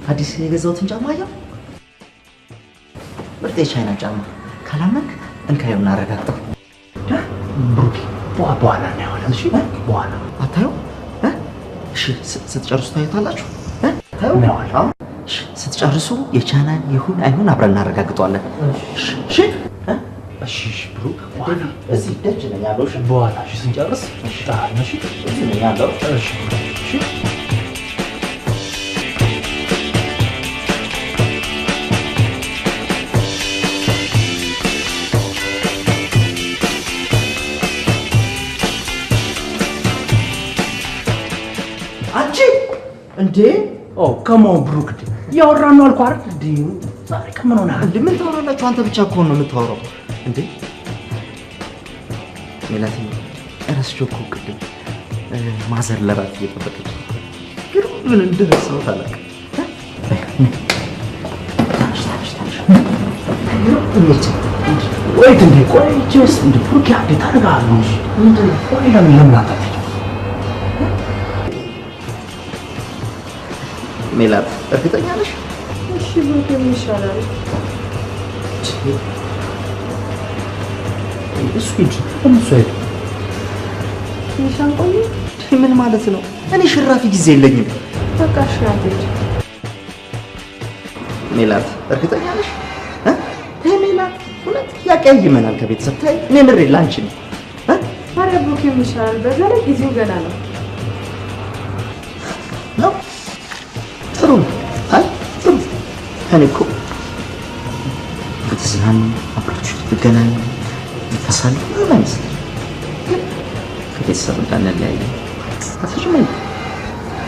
አዲስ የገዛሁትን ጫማ አየው። ምርጥ የቻይና ጫማ። ካላመንክ እንካየው እናረጋግጠው። ብሩኬ በኋላ እናየዋለን። እሺ በኋላ አታየው? እሺ ስትጨርሱ ታዩታላችሁ። እናየዋለን። እሺ ስትጨርሱ የቻይና ይሁን አይሁን አብረን እናረጋግጠዋለን። እሺ እሺ ብሩክ እዚህ ደጅ ነኝ ያለው። እሺ በኋላ እሺ ስንጨርስ እሺ እሺ እዚህ ነኝ ያለው። እሺ እሺ አንቺ እንዴ? ኦ ከመሆን ብሩክ እንዴ ያወራን ነው አልኩህ አይደል? እንዴ ዛሬ ከምን ሆነ እንዴ? ምን ታወራላችሁ? አንተ ብቻ እኮ ነው የምታወራው እንዴ? ሜላትዬ እረስቼው እኮ ቅድም ማዘር ለራት እየጠበቀች ግን ምን እንደረሳሁት አላውቅም። ቆይ እንዴ ቆይ ጀስ እንዴ ብሩክ አንዴ ታረጋለህ እንዴ? ቆይ ለምን አታውቅም? ሜላት እርግጠኛ ነሽ? እሺ ብሩክ ምን ይሻላል? እሱ ሂድ እሱ ሂድ። ትንሻን ቆይ። ምን ማለት ነው? እኔ ሽራፊ ጊዜ የለኝም። በቃ እሺ አትሄጂ። ሜላት እርግጠኛ ነሽ? ተይ ሜላት፣ እውነት ያቀያይመናል ከቤተሰብ። ተይ እኔ ምሬ ላንቺ ነው። ታዲያ ብሩክ ምን ይሻላል? በዛ ላይ ጊዜው ገና ነው። ነው ጥሩ ነው። አይ ጥሩ እኔ እኮ ብትዝናኑ አብራችሁ ብትገናኙ ይፈሳል ምን አይመስልም? ከቤተሰብ ጋር እንለያያለን። አትችልም።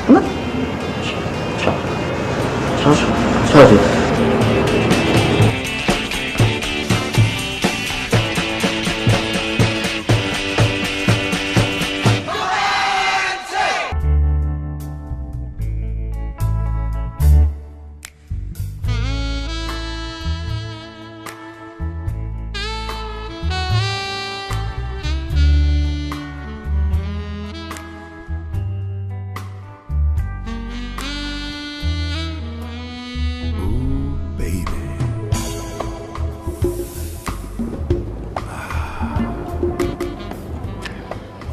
እውነት ቻው ቻው ቻው።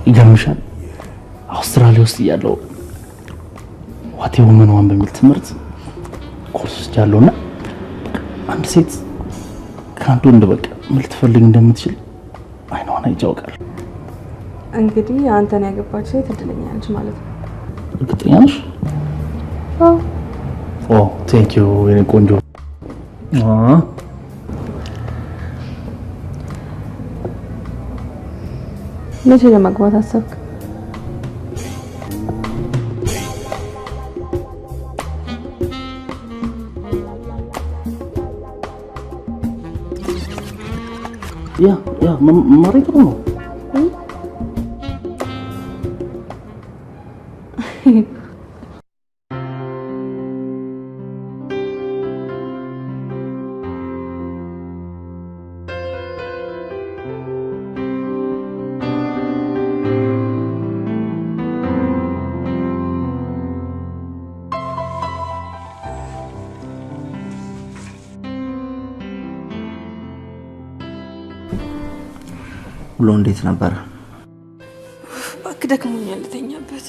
ይገርምሻል አውስትራሊያ ውስጥ እያለሁ ዋት የውመን ዋን በሚል ትምህርት ኮርስ ውስጥ ያለውና አንድ ሴት ከአንድ ወንድ በቃ ምን ልትፈልግ እንደምትችል አይኗን አይጫውቃል። እንግዲህ አንተን ያገባች ሴት እድለኛ ነች ማለት ነው። እርግጠኛ ነሽ? ኦ ቴንክ ዩ የኔ ቆንጆ። መቼ ለማግባት አሰብክ? ያ መማሬ ጥሩ ነው። ውሎ እንዴት ነበር? እባክህ ደክሞኛል፣ ልተኛበት።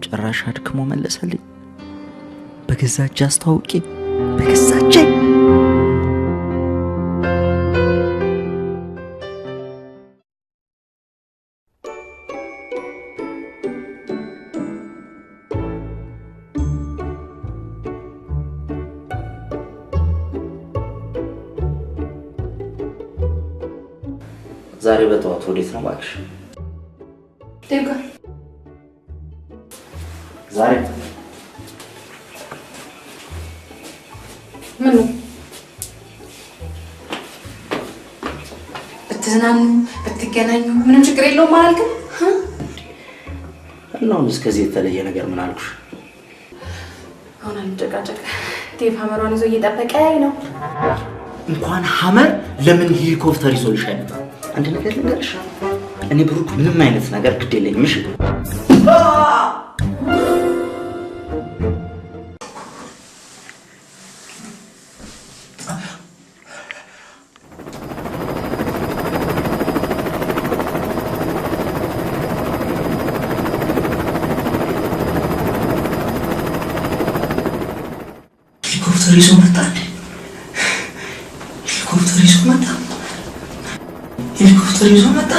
ጭራሽ አድክሞ መለሰልኝ። በገዛ እጅ አስተዋውቂ፣ በገዛ እጄ። ዛሬ በጠዋት ወዴት ነው እባክሽ? ዴጋ ዛሬ ምን ነው ብትዝናኑ ብትገናኙ ምንም ችግር የለውም አላልክም? እና አሁን እስከዚህ የተለየ ነገር ምን አልኩሽ? አሁን አንጨቃጨቅ። ዴቭ ሀመሯን ይዞ እየጠበቀኝ ነው። እንኳን ሀመር ለምን ሄሊኮፕተር ይዞልሽ አይመጣም? አንድ ነገር ልንገርሽ፣ እኔ ብሩክ ምንም አይነት ነገር ግድ የለኝም። እሺ ሄሊኮፕተር ይዞ መጣ። ሄሊኮፕተር ይዞ መጣ። ሄሊኮፕተር ይዞ መጣ።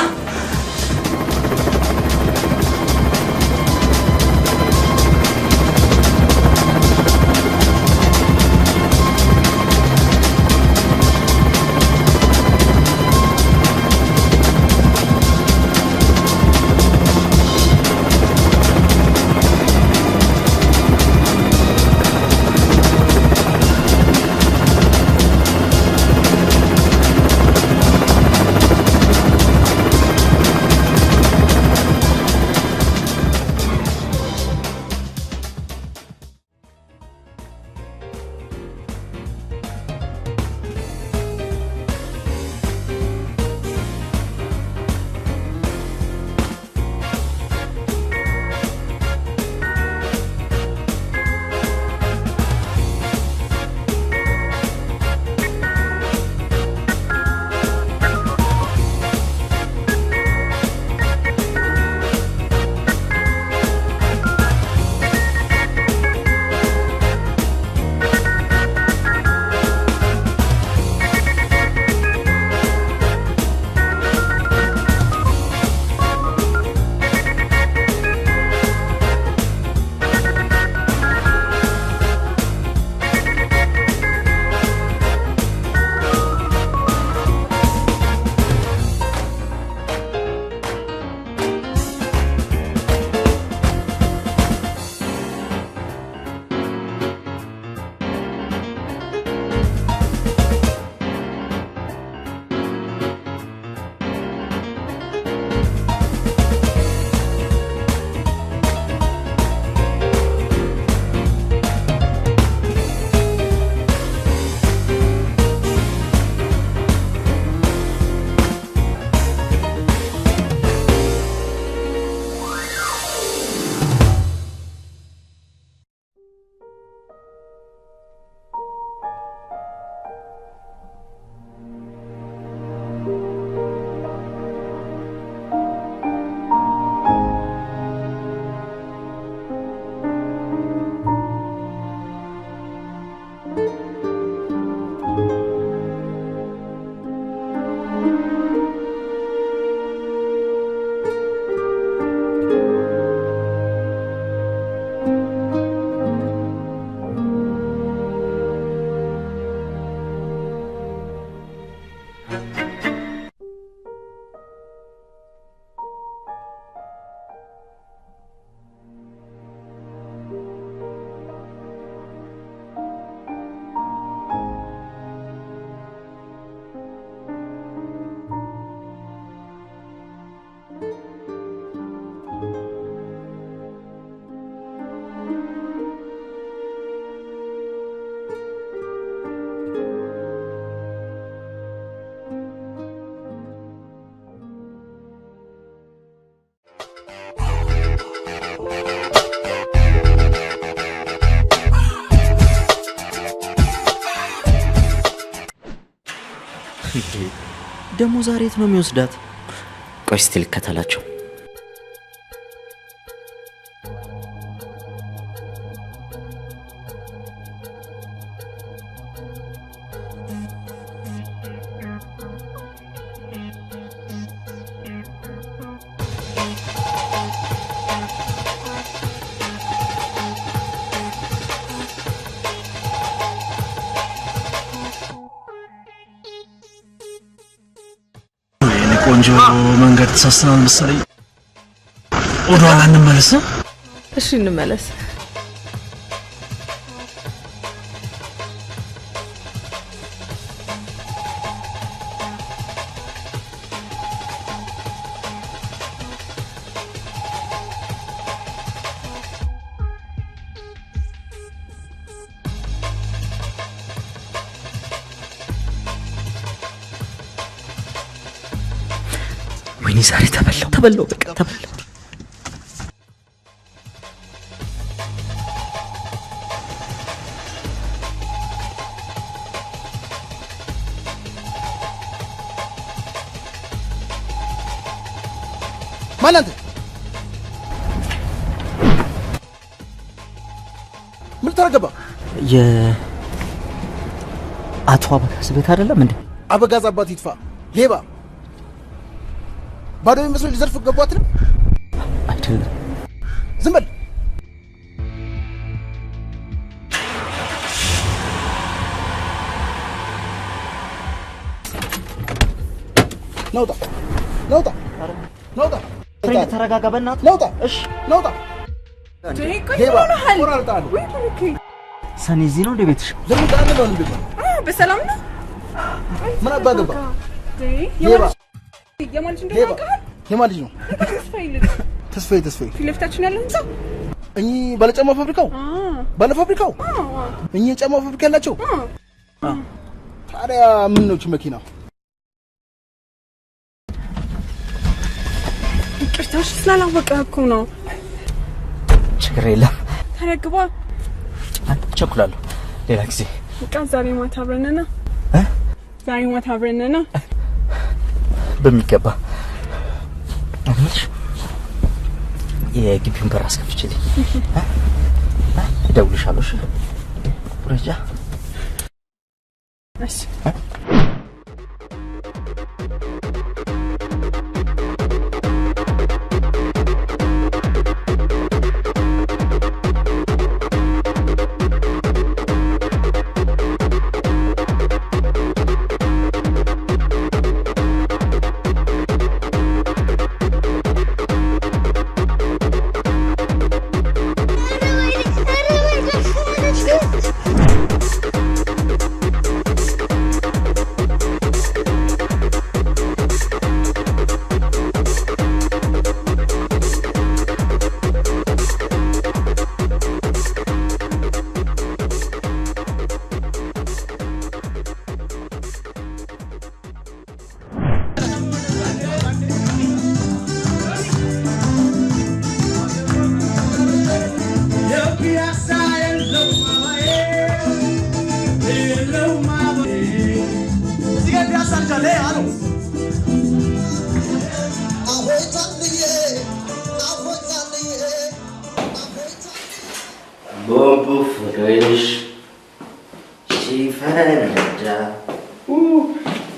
ደግሞ ዛሬ የት ነው የሚወስዳት? ቆይ እስቲ ልከተላቸው። ቆንጆ መንገድ ተሳስተናል መሰለኝ። ወደ ኋላ እንመለስ። እሺ እንመለስ። ወይኔ ዛሬ ተበላው በቃ ተበላው። ማን አንተ? ምን ተረገባ? የአቶ አበጋዝ ቤት አይደለም እንዴ? አበጋዝ አባት ይጥፋ ሌባ ባዶ የሚመስለው ሊዘርፍ ገቧት ነው አይደለም። ዝም በል። ነውጣ ተረጋጋ በእናትህ። ነውጣ። እሺ ነውጣ። ሌባ ቆራርጣለሁ። ሰኔ እዚህ ነው እንደ ቤትሽ? ለምን ታንተ ነው እንዴ? በሰላም ነው? ምን አባገባ? ሌባ የማን ልጅ ነው? ተስፋዬ ፊት ለፊታችን ያለው ህንጻ እኚህ ባለጫማ ፋብሪካው ባለፋብሪካው እኚህ ጫማ ፋብሪካ ያላቸው ታዲያ ምን ነው መኪና? ቅርታሽ ስላላወቀ እኮ ነው። ችግር የለም ተረግባ ቸኩላለሁ። ሌላ ጊዜ በቃ ዛሬ ማታ አብረን ነን። በሚገባ አምሽ የግቢውን በር አስከፍችልኝ። እደውልልሻለሁ። እሺ ረጃ። እሺ Bombo ፍቅርሽ ሲፈነዳ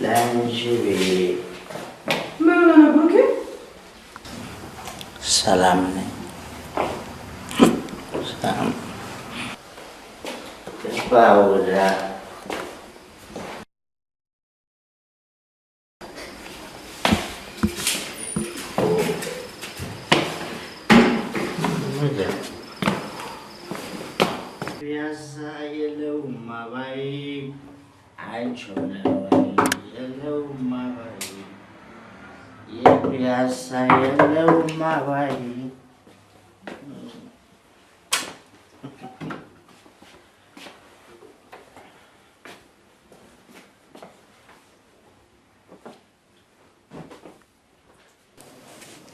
ላንቺ ቤት ምን ሆነ ብሩኬ? ሰላም ነኝ። ሰላም ተስፋውዳ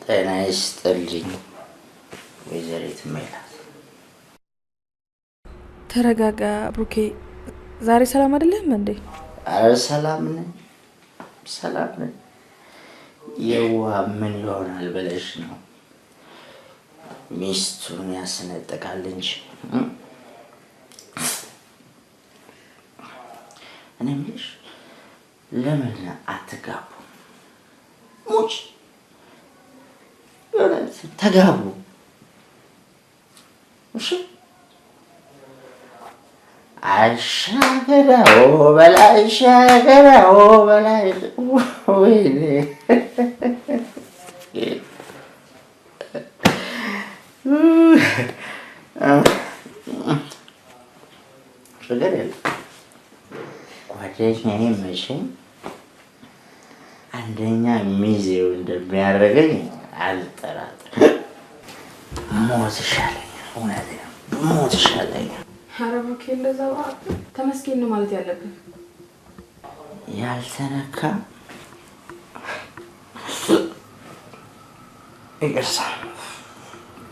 ጤና ይስጥልኝ ወይዘሪት ሜላት። ተረጋጋ ብሩኬ። ዛሬ ሰላም አይደለም እንዴ? አረ ሰላም ነኝ። ሰላም ነኝ። የዋ ምን ይሆናል ብለሽ ነው? ሚስቱን ያስነጥቃል እንጂ እኔ የምልሽ ለምን አትጋቡ? ሙች ተጋቡ። እሺ አሻገራው በላይ አሻገራው በላይ ወይኔ ችግር የለም። ጓደኛዬ መቼም አንደኛ ሚዜው እንደሚያደርገኝ አልጠራጠርም። ሞት ይሻለኛል። እውነቴን ነው፣ ሞት ይሻለኛል። ኧረ ብሩኬ እንደዛ ተመስገን ነው ማለት ያለብን። ያልተነካ ይቅርታ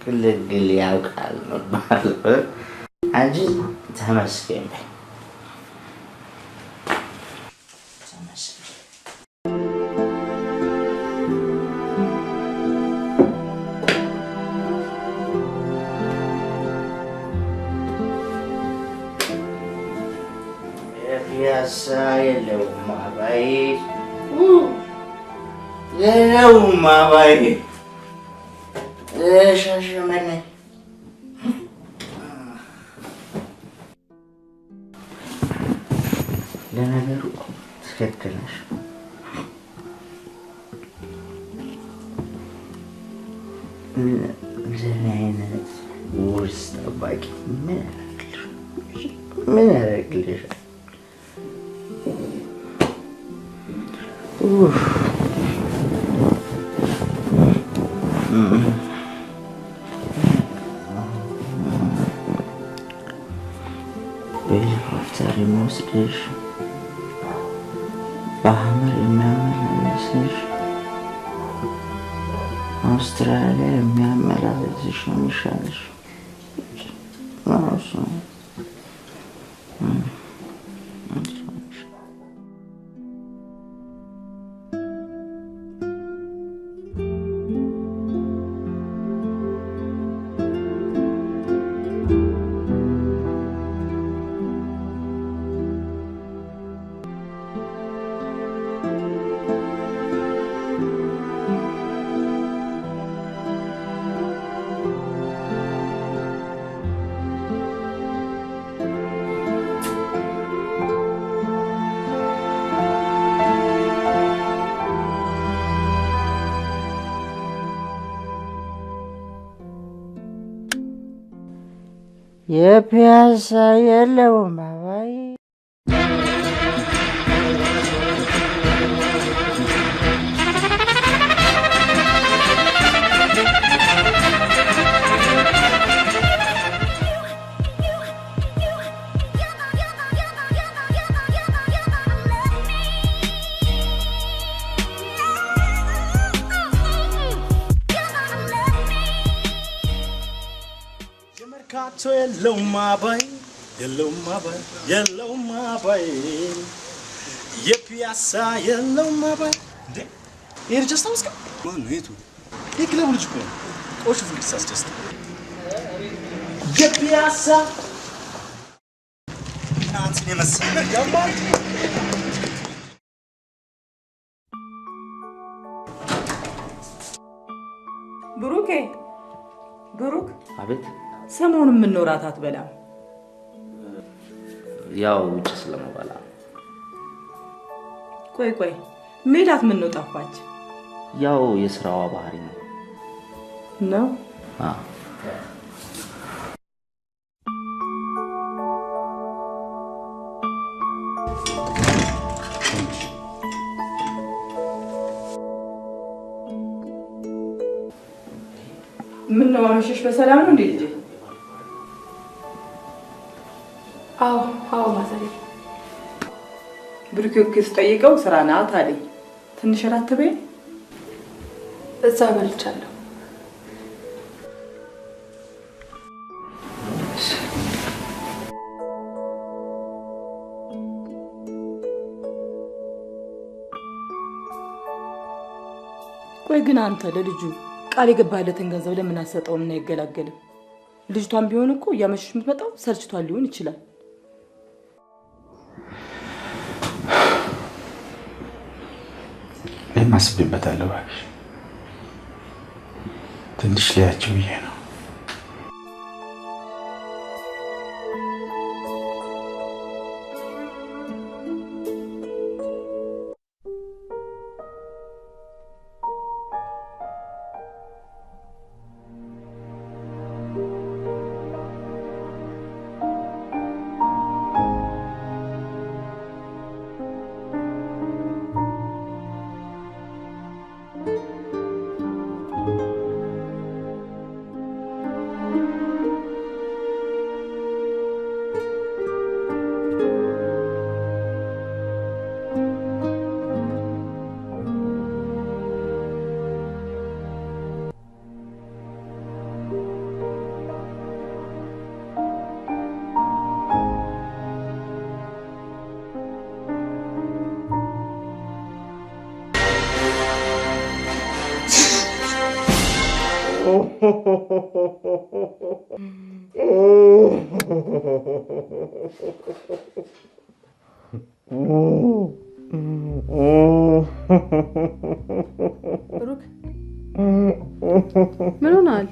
ግልግል ያውቃል ማለት አንቺ ተመስገን በይ። ፒያሳ የለውም አባይ የለውም አባይ ሻሸመኔ ለነገሩ ትክክል ነሽ። እንደኔ አይነት ውርስ ጠባቂ ምን ያደርግልሻል? በሄሊኮፕተር የሚወስድሽ በሐመር የሚያመላልስሽ አውስትራሊያ የሚያመላልስሽ ነው የሚሻልሽ። እሱ የፒያሳ የለውም አባይ የመርካቶ የለውም አባይ የለውም አባይ የለውም አባይ የፒያሳ የለውም አባይ። እንዴ ይሄ ልጅ አስታውስከው? ማን ነው? የቱ? የክለቡ ልጅ እኮ ነው። ቆሹ ፍቅስ አስደስት የፒያሳ ናት የመሰለ ያማል። ብሩኬ ብሩክ፣ አቤት። ሰሞኑን ምን ነው እራት አትበላም? ያው ውጭ ስለምበላ። ቆይ ቆይ፣ ሜላት ምን ነው ጠፋች? ያው የስራዋ ባህሪ ነው ነው። ምን ነው አመሸሽ በሰላም ነው እንዴ ልጄ? አዎ ማዘሬ። ብሩክ ስጠይቀው ስራ ናት አለኝ። ትንሽ እራት ትበይ። እዛ በልቻለሁ። ቆይ ግን አንተ ለልጁ ቃል የገባለትን ገንዘብ ለምን አሰጠውም እና ይገላገልም? ልጅቷን ቢሆን እኮ እያመሸሽ የምትመጣው ሰርችቷል ሊሆን ይችላል። እኔም አስቤበታለሁ እባክሽ። ትንሽ ሊያቸው ብዬ ነው። ብሩክ ምን ሆነሃል?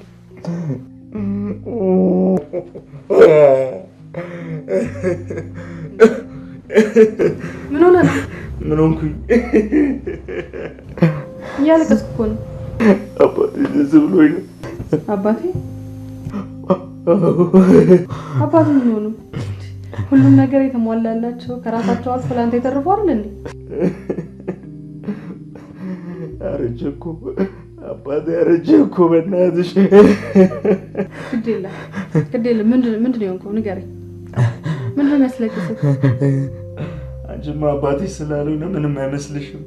ምን ሆነ ነው? ምን ሆንኩኝ? እያለቀስኩ እኮ ነው። አባቴ ደስ ብሎኝ ነው። አባቴ አባቴ ምን ሆኑ? ሁሉም ነገር የተሟላላቸው ከራሳቸው አልፎ ለአንተ የተረፉ አይደል እንዴ? አረጀ እኮ አባቴ አረጀ እኮ በእናትሽ። ግድ የለም ምንድን ነው የሆንከው? ንገረኝ። ምንድን ነው የሚያስለቅስህ? አንቺማ አባቴ ስላልሆነ ምንም አይመስልሽም።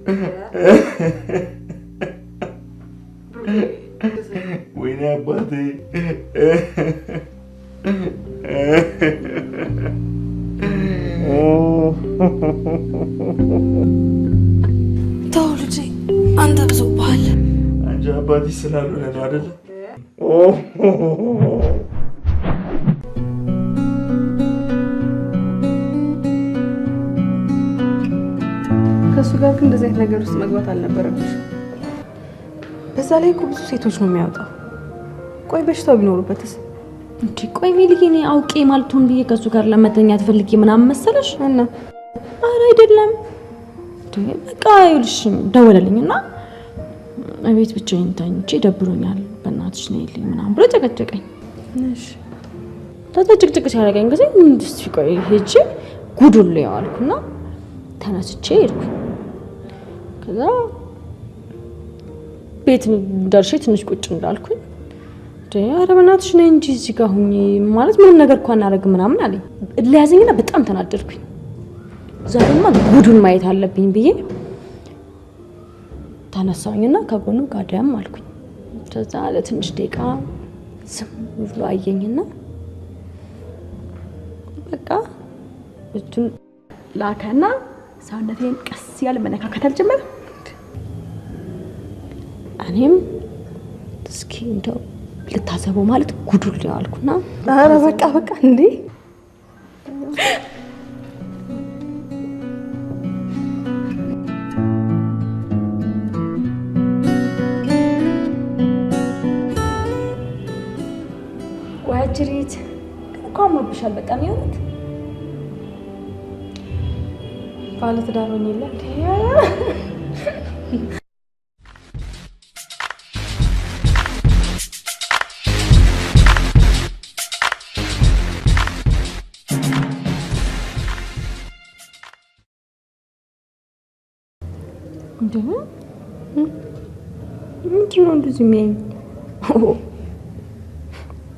ወይኔ አባቴ ተው ልጄ፣ አንተ ብዙብሃል። አንቺ አባቴ ስላልሆነ ነው አይደለ? ከእሱ ጋር ግን እንደዚህ አይነት ነገር ውስጥ መግባት አልነበረብሽ። በዛ ላይ እኮ ብዙ ሴቶች ነው የሚያወጣው። ቆይ በሽታው ቢኖሩበትስ? እንዴ ቆይ ሚልዬ፣ እኔ አውቄ ማልቶን ብዬ ከሱ ጋር ለመተኛት ፈልጌ ምናምን መሰለሽ? እና ኧረ አይደለም። በቃ ይኸውልሽ ደወለልኝና እቤት ብቻዬን ተኝቼ ደብሮኛል፣ በእናትሽ ነይልኝ ምናምን ብሎ ጨቀጨቀኝ። እሺ ታታ ጭቅጭቅ ሲያደርገኝ ጊዜ እስቲ ቆይ ሄጄ ጉዱን ልየው አልኩና ተነስቼ ሄድኩ። ከዛ ቤት ደርሼ ትንሽ ቁጭ እንዳልኩኝ ኧረ በእናትሽ ነይ እንጂ እዚህ ጋር ሁኚ ማለት ምንም ነገር እኮ አናደርግም ምናምን አለኝ። ለያዘኝና በጣም ተናደድኩኝ። ዛሬማ ጉዱን ማየት አለብኝ ብዬ ተነሳሁኝና ከጎኑ ጋደም አልኩኝ። ከዛ ለትንሽ ደቂቃ ዝም ብሎ አየኝና በቃ እጁን ላከና ሰውነቴን ቀስ ያለ መነካከት አልጀመረ። እኔም እስኪ እንደው ልታዘበው ማለት ጉዱን ሊያው አልኩና ኧረ በቃ እንዴ ዋጅሪት እኮ አምሮብሻል በጣም የሆነት ባለ ትዳር ሆኜ የለ ምንድን ነው እንደዚህ የሚያኝ?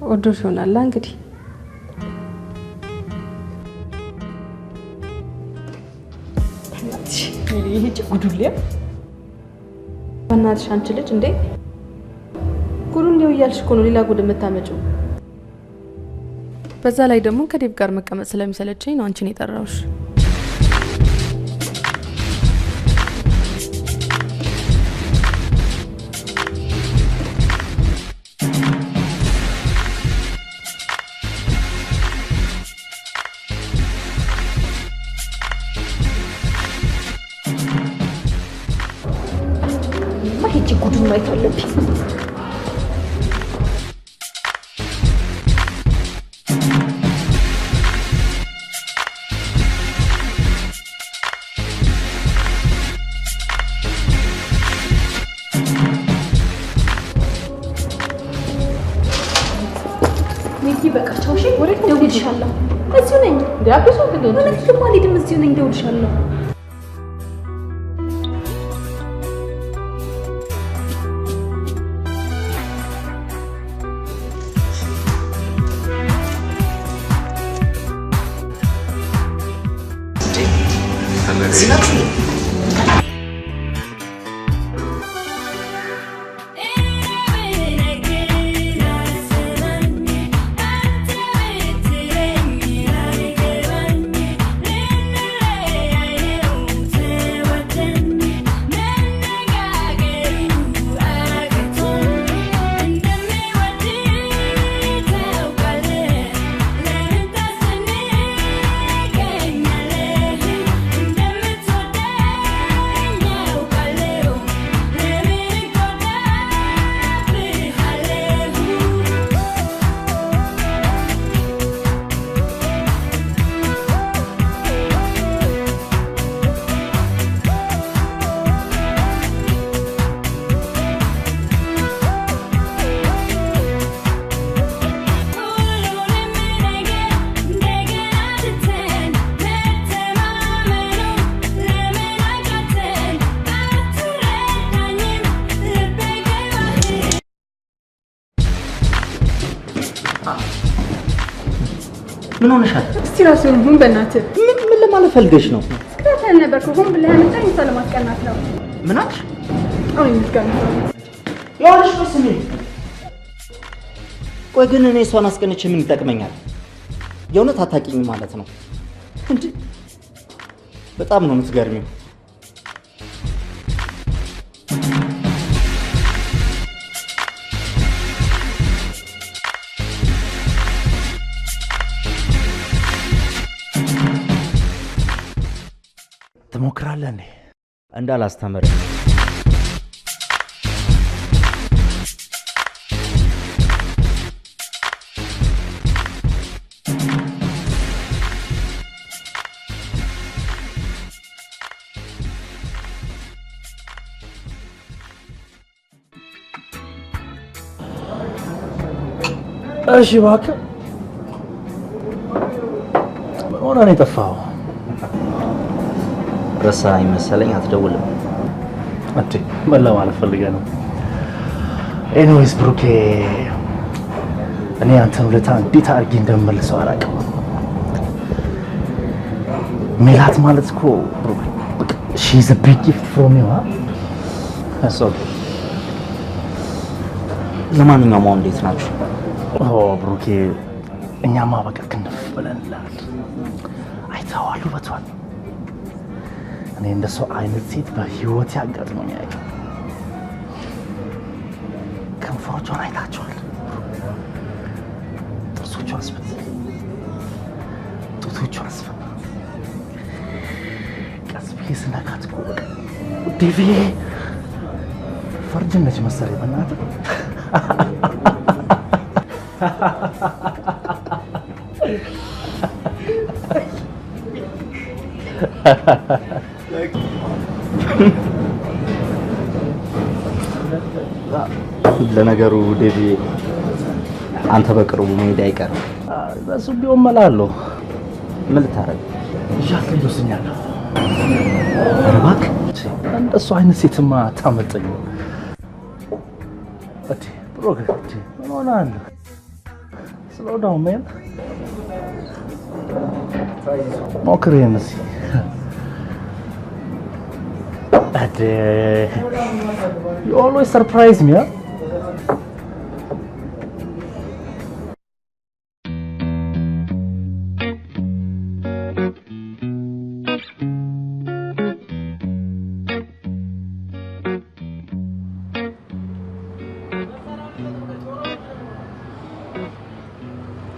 ወዶሽ ይሆናል እንግዲህ። ይሄ ጉዱልያ በእናትሽ አንቺ ልጅ እንዴ ጉዱን ሊው እያልሽ እኮ ነው ሌላ ጉድ የምታመጪው። በዛ ላይ ደግሞ ከዴብ ጋር መቀመጥ ስለሚሰለቸኝ ነው አንቺን የጠራሁሽ። ጉዱን ማየት አለብኝ። በቃ ቻው። እሺ ደውልልሻለሁ። እዚሁ ነኝ። ዲያብሱ ትገኝ ማለት ደግሞ አልሄድም። እዚሁ ነኝ። ደውልልሻለሁ። ምን ሆነሻል? እስቲ ራስህን ሁን በእናትህ። ምን ለማለት ፈልገሽ ነው? ስክራተን ነበር ሁን ብለህ ያመጣኝ ሰው ለማስቀናት ነው። ምን አልሽ? አሁን ይመስገን ያውልሽ ነው ስሜ። ቆይ ግን እኔ እሷን አስቀንቼ ምን ይጠቅመኛል? የእውነት አታውቂኝ ማለት ነው እንዴ? በጣም ነው የምትገርሚው። ትሞክራለህ እንዴ? እንዳላስተምር እሺ እባክህ ምን ሆነህ ነው የጠፋኸው? ረሳኸኝ መሰለኝ አትደውልም እንዴ? ምን ለማለት ፈልገህ ነው? ኤኒዌይስ ብሩኬ፣ እኔ አንተን ውለታ እንዴት አድርጌ እንደምመልሰው አላውቅም። ሜላት ማለት እኮ ሺ ኢዝ አ ቢግ ጊፍት ፍሮም ዩ። ለማንኛውም አሁን እንዴት ናችሁ? ብሩኬ፣ እኛማ በቃ ክንፍ ብለንላል። አይተኸዋል ውበቷን። እኔ እንደሷ አይነት ሴት በህይወት ያጋጥመኝ አያውቅም። ከንፈሮቿን አይታቸዋል። ጥርሶቿ አስፈት፣ ጡቶቿ አስፈት። ቀስ ብዬ ስነካት እኮ በቃ ዴቪ ፈርጅ ነች መሰለኝ። በእናትህ ለነገሩ ዴቪ አንተ በቅርቡ መሄድ አይቀርም። በሱ ቢሆን መላ አለው። ምን ልታረግ? እያት ልጅ ወስኛለሁ። ኧረ እባክህ እንደሱ አይነት ሴትማ አታመጠኝ። እቴ ብሩክ፣ ምን ሆነሃል? ስለው ዳውን ሜን ሞክር ይሄን እስኪ። You always surprise me, huh?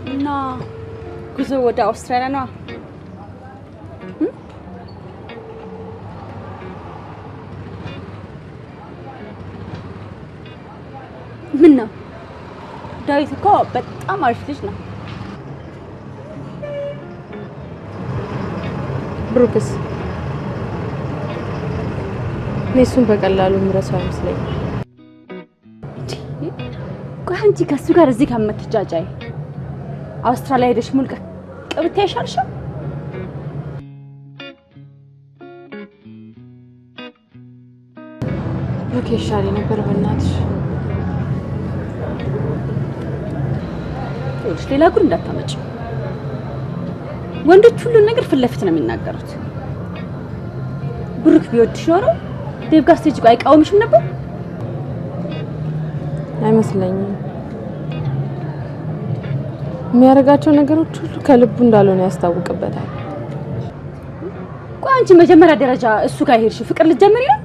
እና ጉዞ ወደ አውስትራሊያ ነው። ምን ነው ዳዊት እኮ በጣም አሪፍ ልጅ ነው። ብሩክስ እሱን በቀላሉ ምረሳው አይመስለኝም። ቆይ አንቺ ከሱ ጋር እዚህ ከምትጃጃይ አውስትራሊያ ሄደሽ ሙልቀ ቅብታ ይሻልሻል። ብሩክ ይሻል ነበር በእናትሽ። ሌላ ጉድ እንዳታመጭ። ወንዶች ሁሉን ነገር ፊት ለፊት ነው የሚናገሩት። ብሩክ ቢወድሽ ኖሮ ዴቭ ጋር ስትሄጂ አይቃወምሽም ነበር? አይመስለኝም። የሚያደርጋቸው ነገሮች ሁሉ ከልቡ እንዳልሆነ ያስታውቅበታል። ቆይ አንቺ መጀመሪያ ደረጃ እሱ ጋር ሄድሽ ፍቅር ልትጀምሪ ነው?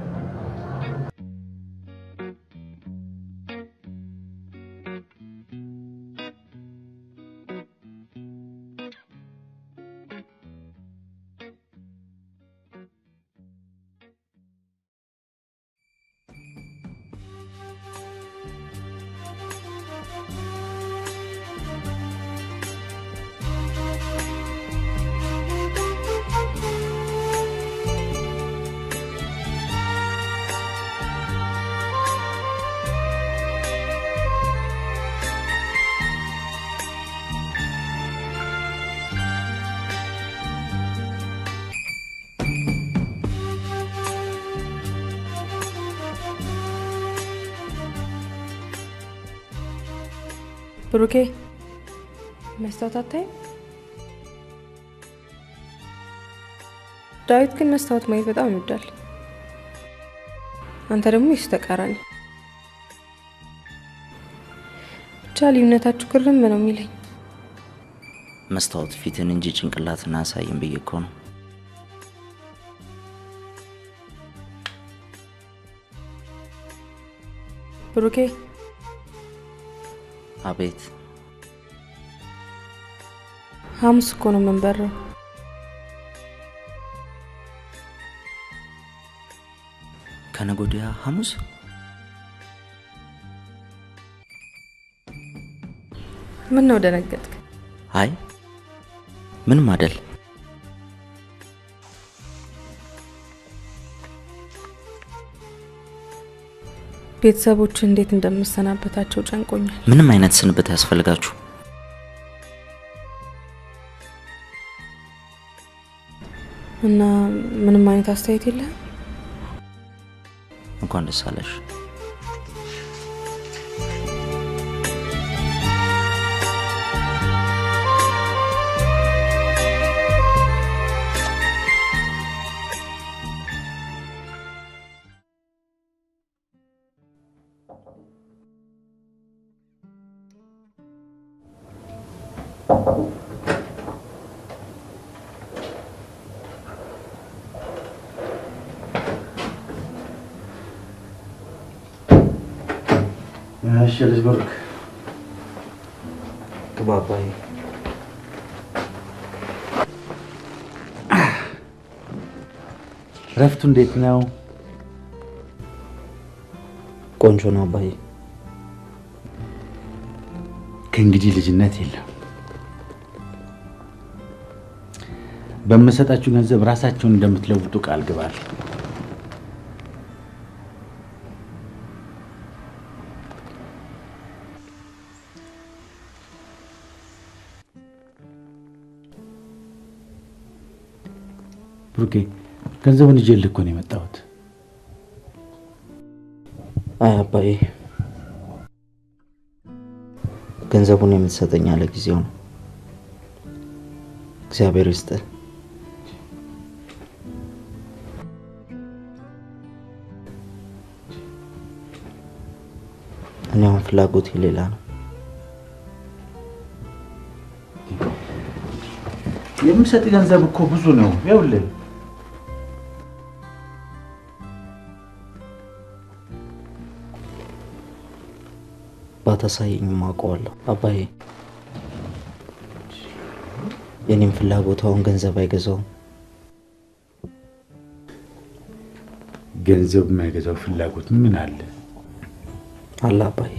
ብሩኬ መስታወት አታይም? ዳዊት ግን መስታወት ማየት በጣም ይወዳል። አንተ ደግሞ የሱ ተቃራኒ። ብቻ ልዩነታችሁ ግርም ነው የሚለኝ። መስታወት ፊትን እንጂ ጭንቅላትን አሳይም ብዬ እኮ ነው። ብሩኬ አቤት። ሐሙስ እኮ ነው መንበረው። ከነገ ወዲያ ሐሙስ? ምን ነው ደነገጥክ? አይ ምንም አይደል። ቤተሰቦች እንዴት እንደምሰናበታቸው ጨንቆኛል። ምንም አይነት ስንብት ያስፈልጋችሁ? እና ምንም አይነት አስተያየት የለህም? እንኳን ደስ አለሽ። እሺ ልጅ ብሩክ ከባባይ ረፍቱ እንዴት ነው? ቆንጆ ነው አባዬ። ከእንግዲህ ልጅነት የለም። በመሰጣችሁ ገንዘብ ራሳችሁን እንደምትለውጡ ቃል ግባል። ብሩኬ ገንዘቡን ይዤልህ እኮ ነው የመጣሁት። አይ አባዬ ገንዘቡን የምትሰጠኝ ያለ ጊዜው ነው። እግዚአብሔር ይስጥህ። እኔ አሁን ፍላጎቴ ሌላ ነው። የምሰጥ ገንዘብ እኮ ብዙ ነው። ይኸውልህ ባታሳየኝም አውቀዋለሁ አባዬ። የኔም ፍላጎት አሁን ገንዘብ አይገዛውም። ገንዘብ የማይገዛው ፍላጎት ምን አለ? አለ አባዬ።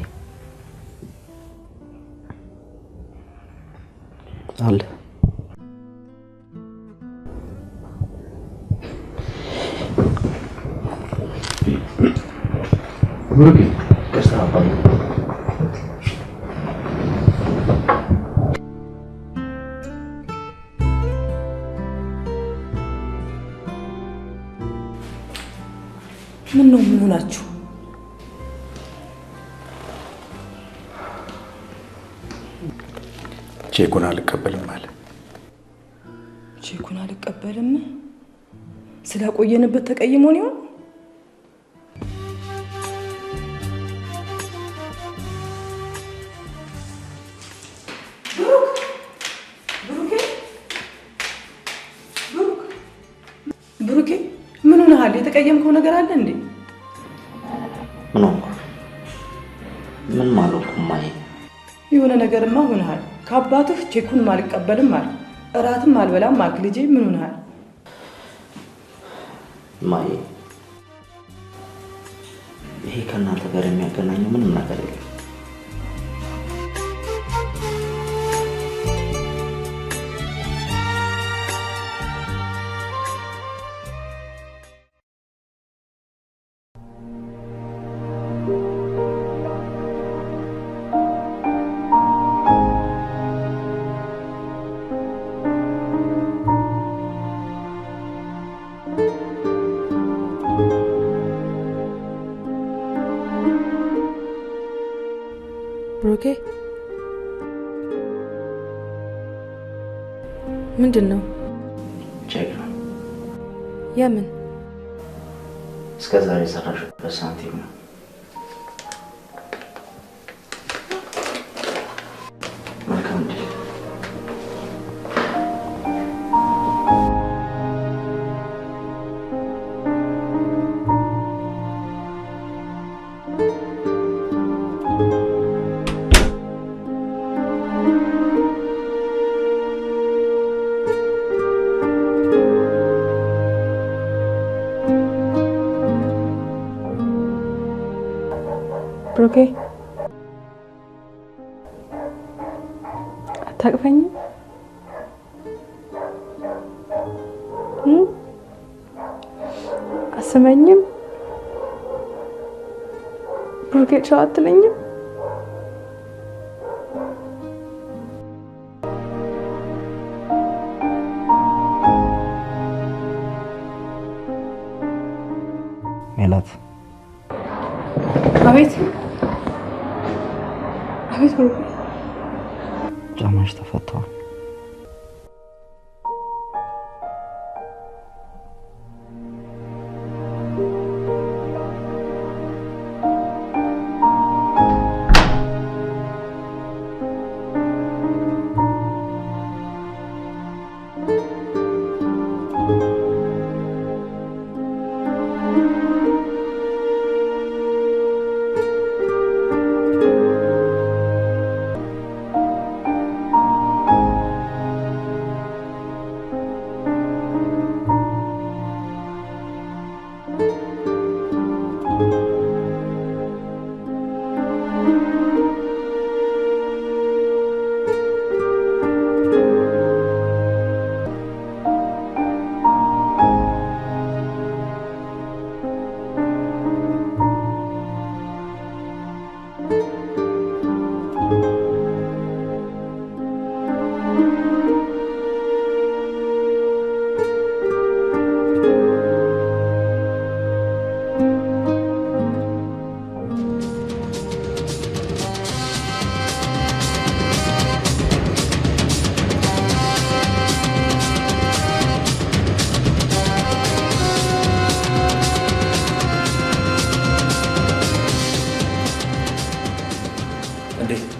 አለ። ብሩክ ምን ነው ምን ሆናችሁ? ቼኩን አልቀበልም አለ። ቼኩን አልቀበልም ስላቆየንበት ተቀይሞን ይሆን? ብሩኬ ምን ሆነሃል? የተቀየምከው ነገር አለ እንዴ? ምን ማለት ማይ? የሆነ ነገርማ ሆነሃል። ከአባትህ ቼኩን አልቀበልም አለ፣ እራትም አልበላም አልክ። ልጄ ምን ሆነሃል? ማይ ይሄ ከእናንተ ጋር የሚያገናኘው ምንም ነገር የለም። ብሩኬ ምንድን ነው? ቼክ ነው። የምን? እስከ ዛሬ የሰራሽበት ሳንቲም ነው። መልካም እንዴ? ብሩኬ አታቅፈኝም? አስመኝም? ብሩኬ ቻው አትለኝም? ሜላት። አቤት አቤት። ብሩኬ ጫማሽ ተፈቷል።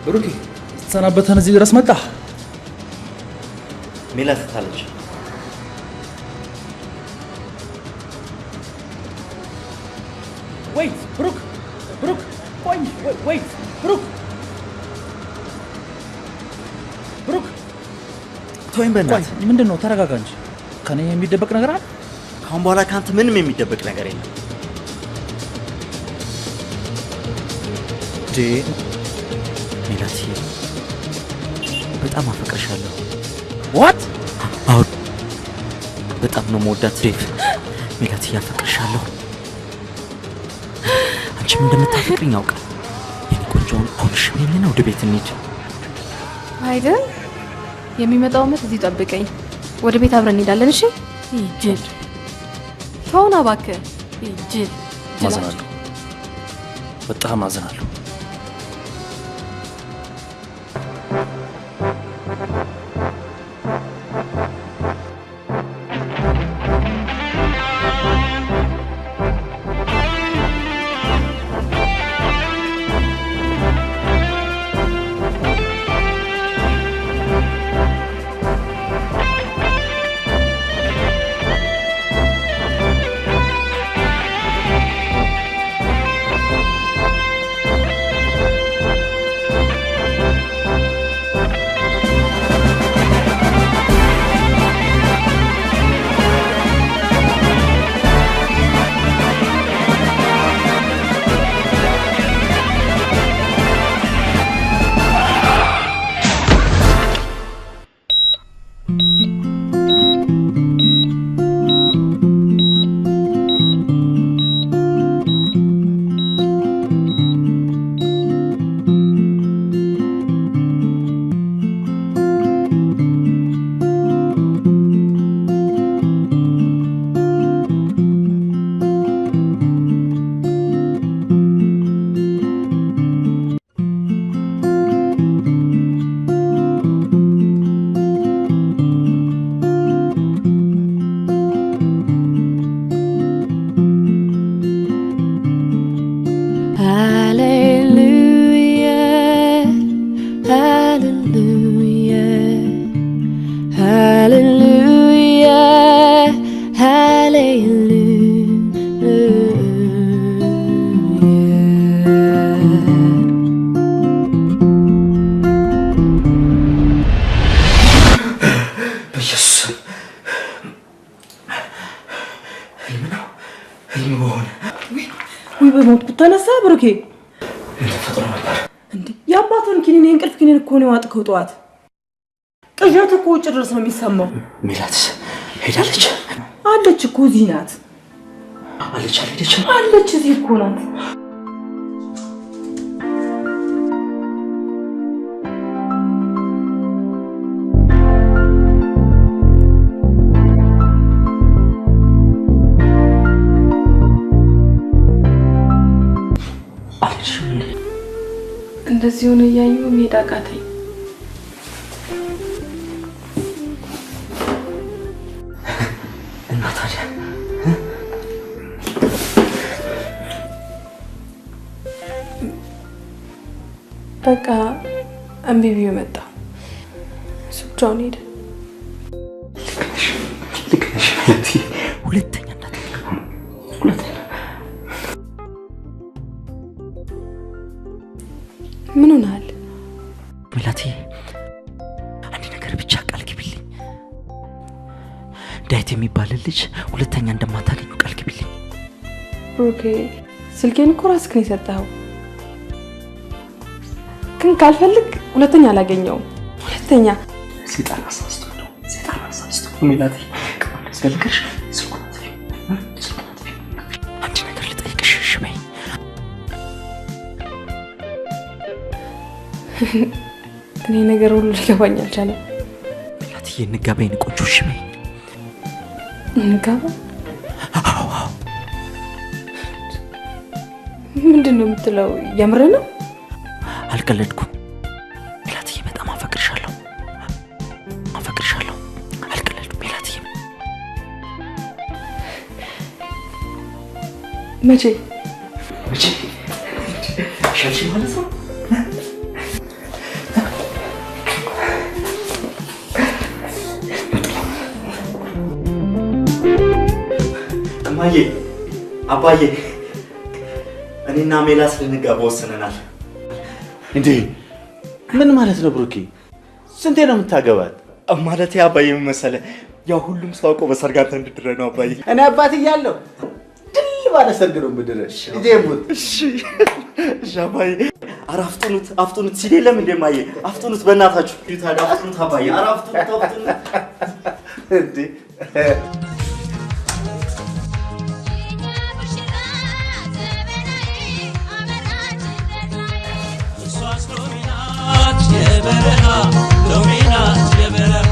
ብሩኬ ስትሰናበተን እዚህ ድረስ መጣ። ሜላት ታለች። ወይት ብሩክ ብሩክ ቆይ ወይት ብሩክ ብሩክ ተወኝ በእናትህ። ምንድን ነው? ተረጋጋ እንጂ። ከኔ የሚደበቅ ነገር አለ? ካሁን በኋላ ካንተ ምንም የሚደበቅ ነገር የለም። ሜላት በጣም አፈቅርሻለሁ። ዋት? አሁን በጣም ነው መወዳት ዴቭ። ሜላት እያፈቅርሻለሁ። አንቺም እንደምታፈቅሪኝ ያውቃል። የኔ ቆንጆውን ሆንሽ ምን ወደ ቤት እንሂድ አይደል? የሚመጣው ዓመት እዚህ ጠብቀኝ። ወደ ቤት አብረን እንሄዳለን። እሺ? ይጅል ተውና እባክህ። ይጅል አዝናለሁ፣ በጣም አዝናለሁ። ተነሳ ብሩኬ። እንዴ የአባቱን ኪኒን የእንቅልፍ ኪኒን እኮ ነው ያዋጥከው ጠዋት። ቅዠት እኮ ውጭ ድረስ ነው የሚሰማው። ሜላት ሄዳለች? አለች እኮ እዚህ ናት። አለች አልሄደችም? አለች እዚህ እኮ ናት። እንደዚህ ሆነ እያዩ መሄድ አቃተኝ። እና ታዲያ በቃ እምቢ ብዬ መጣ። እሱ ብቻውን ሄደ። ልክ ነሽ ሜላት። ሁለተኛ ምን ሆነሃል ሜላቴ? አንድ ነገር ብቻ ቃል ግቢልኝ። ዳዊት የሚባል ልጅ ሁለተኛ እንደማታገኘው ቃል ግቢልኝ። ብሩኬ ስልኬን እኮ ራስህ ነው የሰጠኸው። ግን ካልፈልግ ሁለተኛ አላገኘውም። ሁለተኛ ሰይጣን አሳስቶ ነው፣ ሰይጣን አሳስቶ ነው ሜላቴ። ካልፈልግሽ ስልኩን አጥፊ። አንድ ነገር ልጠይቅሽ እሺ በይ። እኔ ነገር ሁሉ ሊገባኝ አልቻለም። ሜላትዬ እንጋባ የኔ ቆንጆ እሺ በይ። እንጋባ? ምንድን ነው የምትለው? የምር ነው? አልቀለድኩም ሜላትዬ። በጣም አፈቅርሻለሁ፣ አፈቅርሻለሁ። አልቀለድኩም ሜላትዬ። መቼ መቼ ሻልሽ ማለት ነው? እማዬ፣ አባዬ፣ እኔና ሜላት ልንጋባ ወስነናል። እንዴ ምን ማለት ነው ብሩኬ? ስንቴ ነው የምታገባት? ማለት አባዬ ምን መሰለህ፣ ያው ሁሉም ሰው አውቆ በሰርግ አንተ እንድትድረህ ነው አባዬ። እኔ አባት እያለሁ ድል ባለ ሰርግ ነው የምድረህ። እሺ እሺ አባዬ። ኧረ አፍጥኑት ሲል የለም እንደ ማየ አፍጥኑት በእናታችሁ ታዲያ አፍጥኑት አባዬ ኧረ አፍጥኑት እንዴ የበረሃ ሎሚናት የበረሃ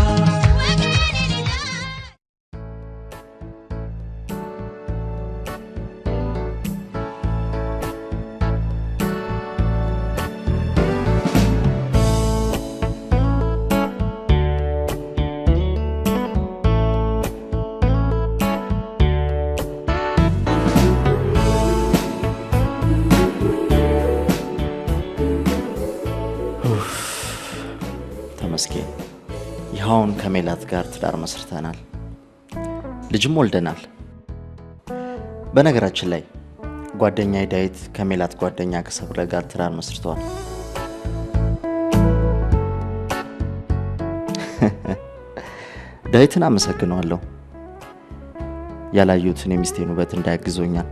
ተመስገን ይኸውን ከሜላት ጋር ትዳር መስርተናል ልጅም ወልደናል በነገራችን ላይ ጓደኛዬ ዳዊት ከሜላት ጓደኛ ከሰብለ ጋር ትዳር መስርተዋል ዳዊትን አመሰግነዋለሁ ያላዩትን የሚስቴን ውበት እንዳያግዞኛል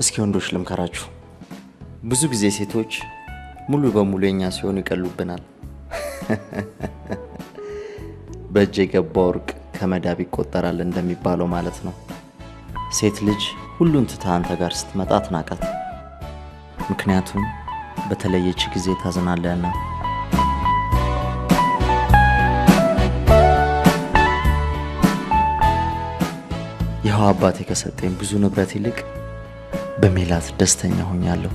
እስኪ ወንዶች ልምከራችሁ ብዙ ጊዜ ሴቶች ሙሉ በሙሉ የኛ ሲሆን ይቀሉብናል በእጅ የገባ ወርቅ ከመዳብ ይቆጠራል እንደሚባለው ማለት ነው ሴት ልጅ ሁሉን ትታ አንተ ጋር ስትመጣ አትናቃት ምክንያቱም በተለየች ጊዜ ታዝናለህና ይኸው አባቴ ከሰጠኝ ብዙ ንብረት ይልቅ በሜላት ደስተኛ ሆኛለሁ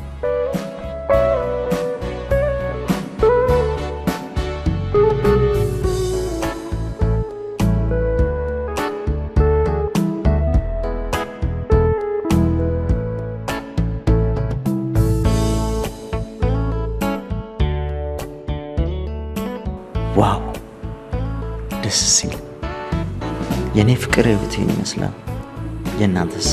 ዋው ደስ ሲል የኔ ፍቅር ህይወቴን ይመስላል የእናንተስ